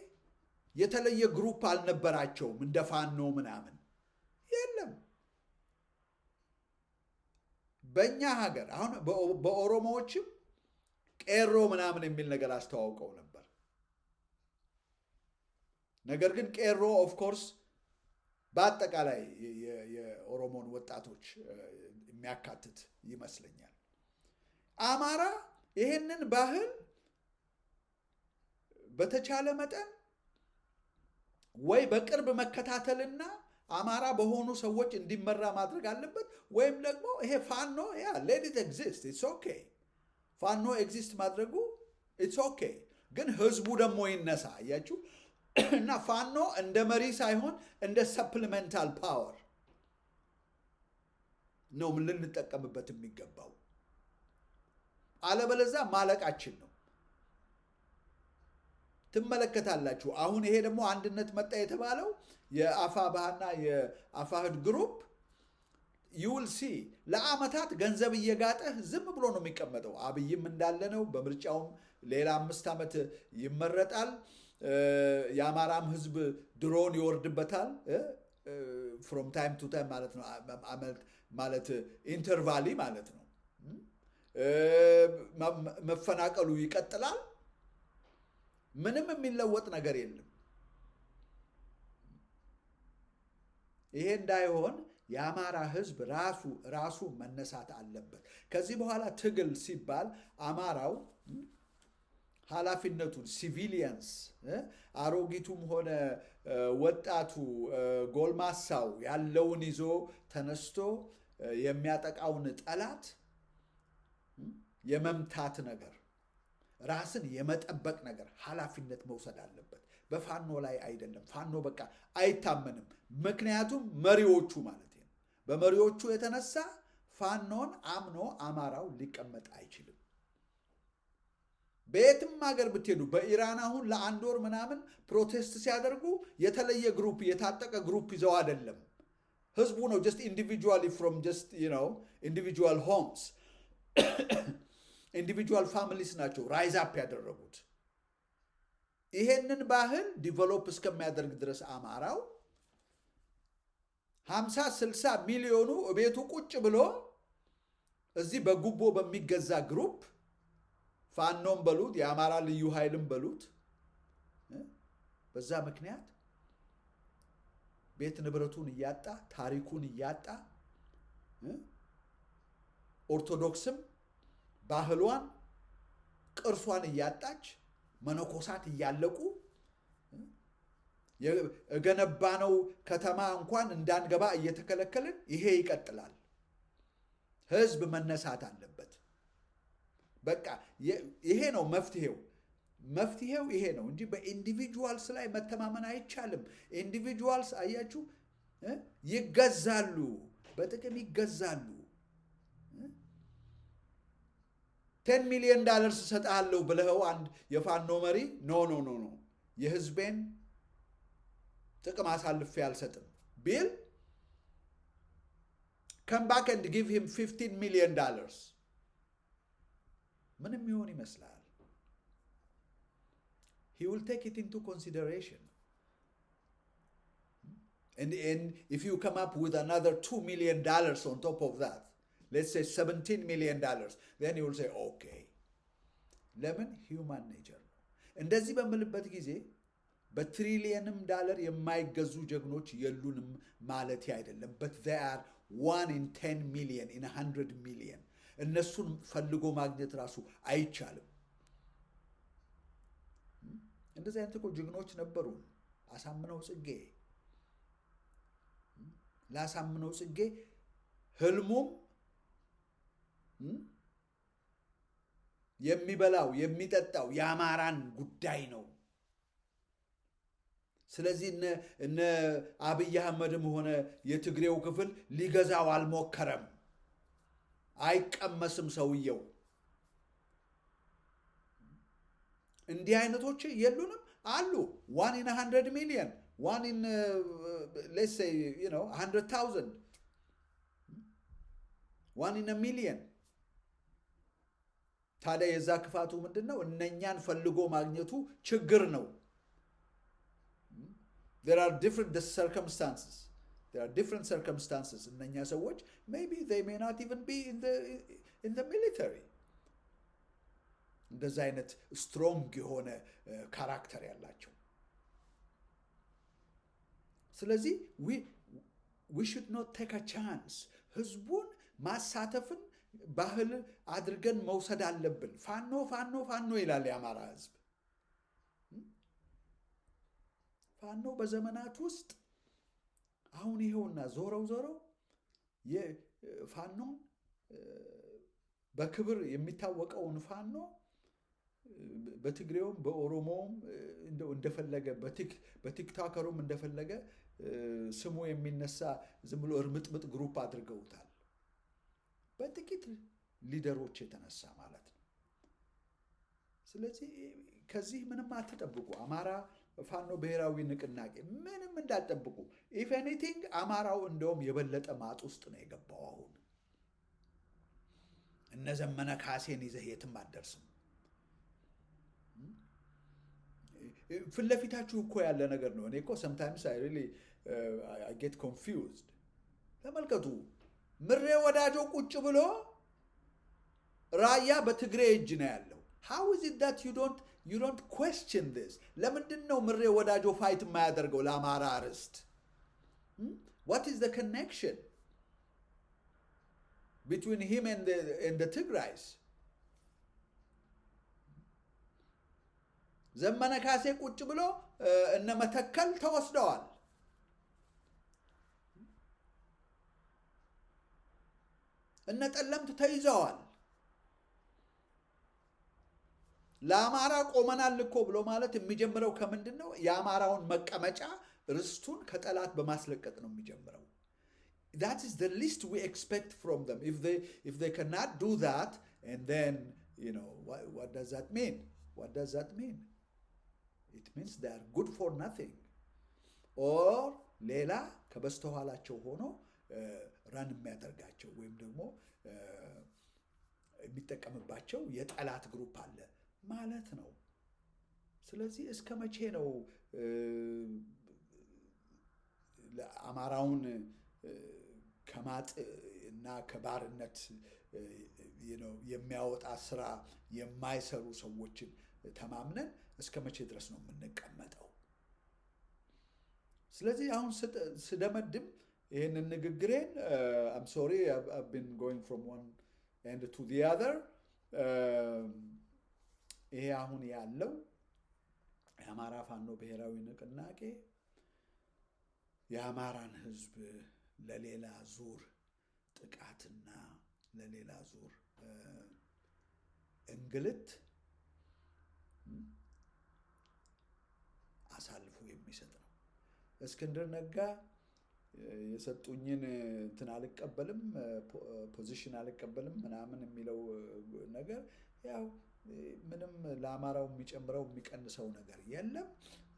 የተለየ ግሩፕ አልነበራቸውም እንደ ፋኖ ምናምን የለም። በእኛ ሀገር አሁን በኦሮሞዎችም ቄሮ ምናምን የሚል ነገር አስተዋውቀው ነበር። ነገር ግን ቄሮ ኦፍኮርስ በአጠቃላይ የኦሮሞን ወጣቶች የሚያካትት ይመስለኛል። አማራ ይሄንን ባህል በተቻለ መጠን ወይ በቅርብ መከታተልና አማራ በሆኑ ሰዎች እንዲመራ ማድረግ አለበት፣ ወይም ደግሞ ይሄ ፋኖ ሌት ኢት ኤግዚስት ኢትስ ኦኬ፣ ፋኖ ኤግዚስት ማድረጉ ኢትስ ኦኬ። ግን ህዝቡ ደግሞ ይነሳ። አያችሁ? እና ፋኖ እንደ መሪ ሳይሆን እንደ ሰፕሊሜንታል ፓወር ነው ልንጠቀምበት የሚገባው። አለበለዛ ማለቃችን ነው። ትመለከታላችሁ። አሁን ይሄ ደግሞ አንድነት መጣ የተባለው የአፋብኃና የአፋሕድ ግሩፕ ዩል ሲ ለአመታት ገንዘብ እየጋጠ ዝም ብሎ ነው የሚቀመጠው። አብይም እንዳለ ነው። በምርጫውም ሌላ 5 ዓመት ይመረጣል። የአማራም ህዝብ ድሮን ይወርድበታል ፍሮም ታይም ቱ ታይም ማለት ነው። ማለት ኢንተርቫሊ ማለት ነው። መፈናቀሉ ይቀጥላል። ምንም የሚለወጥ ነገር የለም። ይሄ እንዳይሆን የአማራ ህዝብ ራሱ መነሳት አለበት። ከዚህ በኋላ ትግል ሲባል አማራው ኃላፊነቱን ሲቪሊየንስ አሮጊቱም ሆነ ወጣቱ ጎልማሳው ያለውን ይዞ ተነስቶ የሚያጠቃውን ጠላት የመምታት ነገር ራስን የመጠበቅ ነገር ኃላፊነት መውሰድ አለበት። በፋኖ ላይ አይደለም። ፋኖ በቃ አይታመንም። ምክንያቱም መሪዎቹ ማለት ነው። በመሪዎቹ የተነሳ ፋኖን አምኖ አማራው ሊቀመጥ አይችልም። በየትም ሀገር ብትሄዱ በኢራን አሁን ለአንድ ወር ምናምን ፕሮቴስት ሲያደርጉ የተለየ ግሩፕ የታጠቀ ግሩፕ ይዘው አይደለም። ህዝቡ ነው ጀስት ኢንዲቪጁዋሊ ፍሮም ጀስት ኢንዲቪጁዋል ሆምስ ኢንዲቪጁዋል ፋሚሊስ ናቸው ራይዝ አፕ ያደረጉት። ይሄንን ባህል ዲቨሎፕ እስከሚያደርግ ድረስ አማራው 50-60 ሚሊዮኑ ቤቱ ቁጭ ብሎ እዚህ በጉቦ በሚገዛ ግሩፕ ፋኖም በሉት የአማራ ልዩ ኃይልም በሉት በዛ ምክንያት ቤት ንብረቱን እያጣ ታሪኩን እያጣ ኦርቶዶክስም ባህሏን ቅርሷን እያጣች መነኮሳት እያለቁ የገነባነው ከተማ እንኳን እንዳንገባ እየተከለከልን ይሄ ይቀጥላል። ህዝብ መነሳት አለበት። በቃ ይሄ ነው መፍትሄው። መፍትሄው ይሄ ነው እንጂ በኢንዲቪጁዋልስ ላይ መተማመን አይቻልም። ኢንዲቪጁዋልስ አያችሁ ይገዛሉ፣ በጥቅም ይገዛሉ። $10 ሚሊዮን እሰጥሃለሁ ብለኸው አንድ የፋኖ መሪ ኖ የህዝቤን ጥቅም አሳልፌ አልሰጥም ቢል come back and give him $15 million ምንም ይሆን ይመስላል? He will take it into consideration. And if you come up with another $2 million on top of that, let's say $17 million, then you will say, okay. ለምን? human nature ነው። እንደዚህ በምልበት ጊዜ በትሪሊየንም ዳለር የማይገዙ ጀግኖች የሉንም ማለት አይደለም። but they are 1 in 10 million, in 100 million. እነሱን ፈልጎ ማግኘት ራሱ አይቻልም። እንደዚህ አይነት እኮ ጀግኖች ነበሩ። አሳምነው ጽጌ ላሳምነው ጽጌ ህልሙም የሚበላው የሚጠጣው የአማራን ጉዳይ ነው። ስለዚህ እነ አብይ አህመድም ሆነ የትግሬው ክፍል ሊገዛው አልሞከረም። አይቀመስም ሰውየው። እንዲህ አይነቶች የሉንም አሉ። 1 in 100 million, 1 in let's say 100,000, 1 in a million. ታዲያ የዛ ክፋቱ ምንድነው? እነኛን ፈልጎ ማግኘቱ ችግር ነው። There are different circumstances. There are different circumstances. እነኛ ሰዎች maybe they may not even be in the military. እንደዛ አይነት ስትሮንግ የሆነ ካራክተር ያላቸው። ስለዚህ we should not take a chance. ህዝቡን ማሳተፍን ባህል አድርገን መውሰድ አለብን። ፋኖ ፋኖ ፋኖ ይላል የአማራ ህዝብ። ፋኖ በዘመናት ውስጥ አሁን ይሄውና ዞረው የፋኖ በክብር የሚታወቀውን ፋኖ በትግሬውም በኦሮሞውም እንደፈለገ በቲክቶከሩም እንደፈለገ ስሙ የሚነሳ ዝም ብሎ እርምጥምጥ ግሩፕ አድርገውታል። በጥቂት ሊደሮች የተነሳ ማለት ነው። ስለዚህ ከዚህ ምንም አትጠብቁ። አማራ ፋኖ ብሔራዊ ንቅናቄ ምንም እንዳትጠብቁ። ኢፍ ኤኒቲንግ አማራው እንደውም የበለጠ ማጥ ውስጥ ነው የገባው። አሁን እነ ዘመነ ካሴን ይዘህ የትም አትደርስም። ፊት ለፊታችሁ እኮ ያለ ነገር ነው። እኔ እኮ sometimes I get confused. ተመልከቱ፣ ምሬ ወዳጆ ቁጭ ብሎ ራያ በትግሬ እጅ ነው ያለው። How is it that you don't question this? ለምንድን ነው ምሬ ወዳጆ ፋይት የማያደርገው ለአማራ ርስት? What is the connection between him and the Tigrays? ዘመነ ካሴ ቁጭ ብሎ እነ መተከል ተወስደዋል። እነ ጠለምት ተይዘዋል። ለአማራ ቆመናል እኮ ብሎ ማለት የሚጀምረው ከምንድን ነው? የአማራውን መቀመጫ ርስቱን ከጠላት በማስለቀቅ ነው የሚጀምረው። That is the least we expect from them. If they cannot do that, and then, what does that mean? What does that mean? It means they are good for nothing. Or ሌላ ከበስተኋላቸው ሆኖ ራን የሚያደርጋቸው ወይም ደግሞ የሚጠቀምባቸው የጠላት ግሩፕ አለ ማለት ነው። ስለዚህ እስከ መቼ ነው አማራውን ከማጥ እና ከባርነት የሚያወጣ ስራ የማይሰሩ ሰዎችን ተማምነን እስከ መቼ ድረስ ነው የምንቀመጠው? ስለዚህ አሁን ስደመድም ይህንን ንግግሬን I'm sorry I've been going from one end to the other። ይሄ አሁን ያለው የአማራ ፋኖ ብሔራዊ ንቅናቄ የአማራን ህዝብ ለሌላ ዙር ጥቃትና ለሌላ ዙር እንግልት አሳልፎ የሚሰጥ ነው። እስክንድር ነጋ የሰጡኝን እንትን አልቀበልም፣ ፖዚሽን አልቀበልም ምናምን የሚለው ነገር ያው ምንም ለአማራው የሚጨምረው የሚቀንሰው ነገር የለም።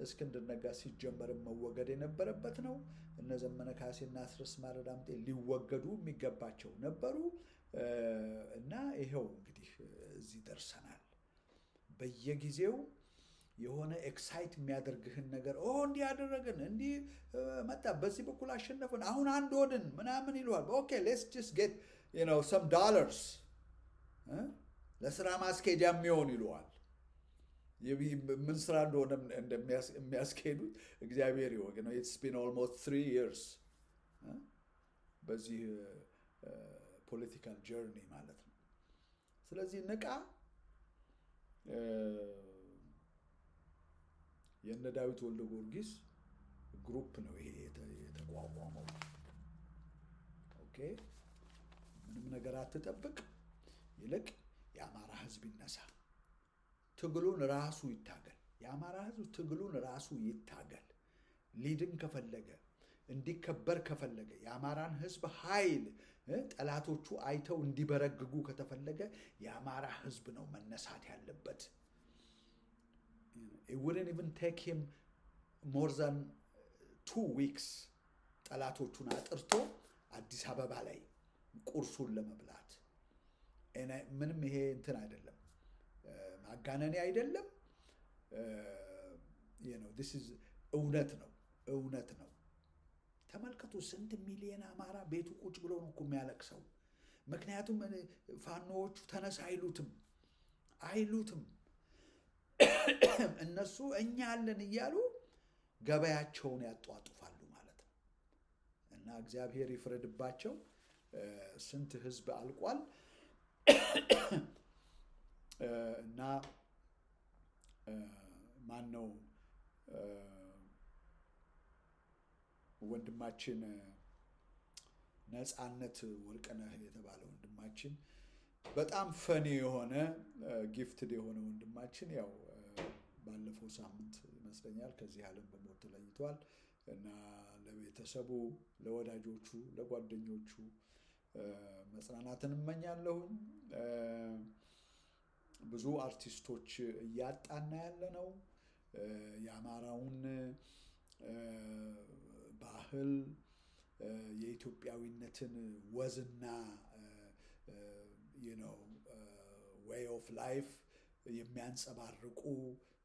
እስክንድር ነጋ ሲጀመርም መወገድ የነበረበት ነው። እነ ዘመነ ካሴና አስረስ ማረ ዳምጤ ሊወገዱ የሚገባቸው ነበሩ እና ይሄው እንግዲህ እዚህ ደርሰናል። በየጊዜው የሆነ ኤክሳይት የሚያደርግህን ነገር እንዲህ ያደረግን እንዲህ መጣ፣ በዚህ በኩል አሸነፍን፣ አሁን አንድ ሆንን ምናምን ይሉሃል። ኦኬ ሌትስ ጀስት ጌት some dollars ለስራ ማስኬጃ የሚሆን ይሉሃል። ምን ስራ እንደሆነ እንደሚያስኬዱት እግዚአብሔር ይወቅ ነው። it's been almost 3 years በዚህ ፖለቲካል ጀርኒ ማለት ነው። ስለዚህ ንቃ። የነ ዳዊት ወልደ ጊዮርጊስ ግሩፕ ነው ይሄ የተቋቋመው። ኦኬ ምንም ነገር አትጠብቅ፣ ይልቅ የአማራ ህዝብ ይነሳ፣ ትግሉን ራሱ ይታገል። የአማራ ህዝብ ትግሉን ራሱ ይታገል። ሊድን ከፈለገ እንዲከበር ከፈለገ የአማራን ህዝብ ኃይል ጠላቶቹ አይተው እንዲበረግጉ ከተፈለገ የአማራ ህዝብ ነው መነሳት ያለበት። It wouldn't even take him more than 2 weeks ጠላቶቹን አጥርቶ አዲስ አበባ ላይ ቁርሱን ለመብላት። ምንም ይሄ እንትን አይደለም፣ ማጋነኔ አይደለም። this is እውነት ነው፣ እውነት ነው። ተመልከቱ፣ ስንት ሚሊዮን አማራ ቤቱ ቁጭ ብሎ ነው እኮ የሚያለቅሰው። ምክንያቱም ፋኖዎቹ ተነስ አይሉትም። እነሱ እኛ አለን እያሉ ገበያቸውን ያጧጡፋሉ ማለት ነው። እና እግዚአብሔር ይፍረድባቸው። ስንት ህዝብ አልቋል። እና ማን ነው ወንድማችን ነፃነት ወርቅነህ የተባለ ወንድማችን በጣም ፈኒ የሆነ ጊፍትድ የሆነ ወንድማችን ያው ባለፈው ሳምንት ይመስለኛል ከዚህ ዓለም በሞት ተለይቷል። እና ለቤተሰቡ፣ ለወዳጆቹ፣ ለጓደኞቹ መጽናናትን እመኛለሁኝ። ብዙ አርቲስቶች እያጣና ያለ ነው። የአማራውን ባህል የኢትዮጵያዊነትን ወዝና way of life የሚያንጸባርቁ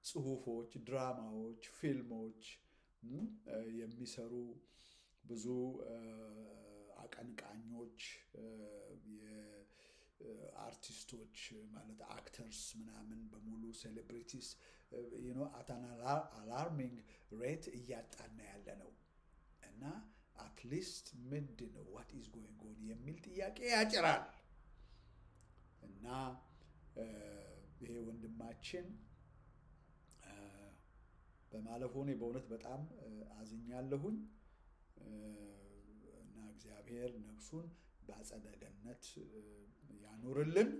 ጽሁፎች፣ ድራማዎች፣ ፊልሞች የሚሰሩ ብዙ አቀንቃኞች፣ የአርቲስቶች ማለት አክተርስ ምናምን በሙሉ ሴሌብሪቲስ at an alarming rate እያጣና ያለ ነው እና አትሊስት ምንድን ነው what is going on የሚል ጥያቄ ያጭራል። እና ይሄ ወንድማችን በማለፉ እኔ በእውነት በጣም አዝኛለሁኝ። እና እግዚአብሔር ነፍሱን በአጸደ ገነት ያኑርልን።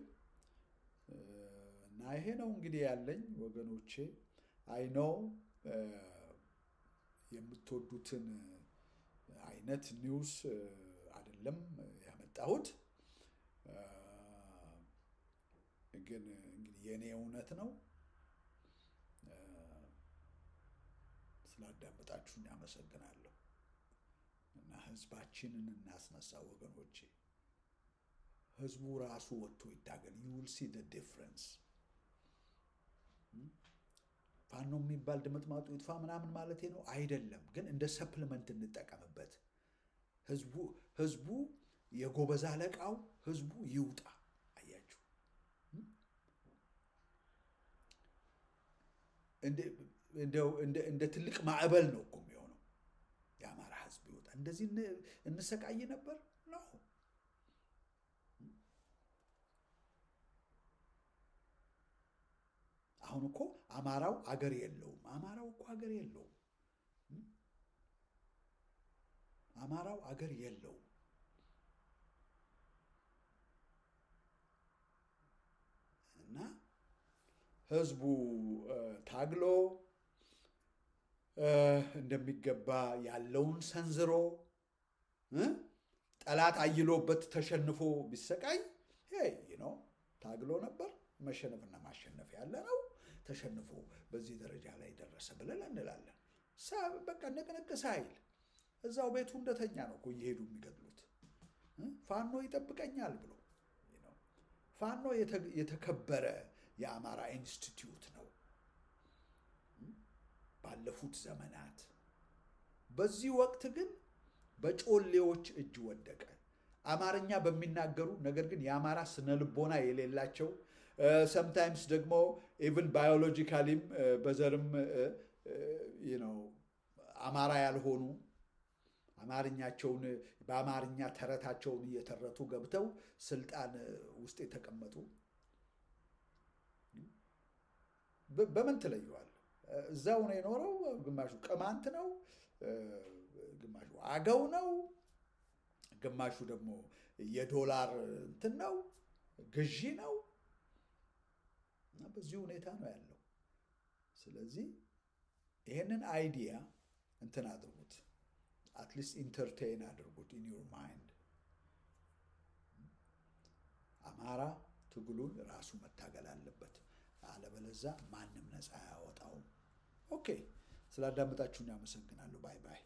እና እና ይሄ ነው እንግዲህ ያለኝ ወገኖቼ። አይ ኖው የምትወዱትን አይነት ኒውስ አይደለም ያመጣሁት፣ ግን እንግዲህ የኔ እውነት ነው። ስላዳመጣችሁኝ አመሰግናለሁ። እና ህዝባችንን እናስነሳ ወገኖቼ። ህዝቡ ራሱ ወጥቶ ይታገል። you will see the difference። ፋኖ የሚባል ድምጥማጡ ይጥፋ ምናምን ማለቴ ነው አይደለም፣ ግን እንደ ሰፕሊመንት እንጠቀምበት። ህዝቡ የጎበዝ አለቃው ህዝቡ ይውጣ። አያችሁ እንደ ትልቅ ማዕበል ነው እኮ የሚሆነው። የአማራ ህዝብ ይወጣ። እንደዚህ እንሰቃይ ነበር ነው። አሁን እኮ አማራው አገር የለውም። አማራው እኮ አገር የለውም። አማራው አገር የለውም። እና ህዝቡ ታግሎ እንደሚገባ ያለውን ሰንዝሮ ጠላት አይሎበት ተሸንፎ ቢሰቃይ ነው ታግሎ ነበር። መሸነፍና ማሸነፍ ያለ ነው። ተሸንፎ በዚህ ደረጃ ላይ ደረሰ ብለን እንላለን። በቃ ንቅንቅ ሳይል እዛው ቤቱ እንደተኛ ነው እኮ እየሄዱ የሚገድሉት። ፋኖ ይጠብቀኛል ብሎ ፋኖ የተከበረ የአማራ ኢንስቲትዩት ነው ባለፉት ዘመናት። በዚህ ወቅት ግን በጮሌዎች እጅ ወደቀ። አማርኛ በሚናገሩ ነገር ግን የአማራ ስነ ልቦና የሌላቸው sometimes ደግሞ even biologically በዘርም አማራ ያልሆኑ አማርኛቸውን በአማርኛ ተረታቸውን እየተረቱ ገብተው ስልጣን ውስጥ የተቀመጡ በምን ትለየዋል? እዛው ነው የኖረው። ግማሹ ቅማንት ነው፣ ግማሹ አገው ነው፣ ግማሹ ደግሞ የዶላር እንትን ነው ግዢ ነው። እና በዚህ ሁኔታ ነው ያለው። ስለዚህ ይሄንን አይዲያ እንትን አድርጉት፣ አትሊስት ኢንተርቴይን አድርጉት ኢን ዩር ማይንድ። አማራ ትግሉን ራሱ መታገል አለበት፣ አለበለዚያ ማንም ነፃ አያወጣውም። ኦኬ፣ ስላዳመጣችሁኝ አመሰግናለሁ። ባይ ባይ።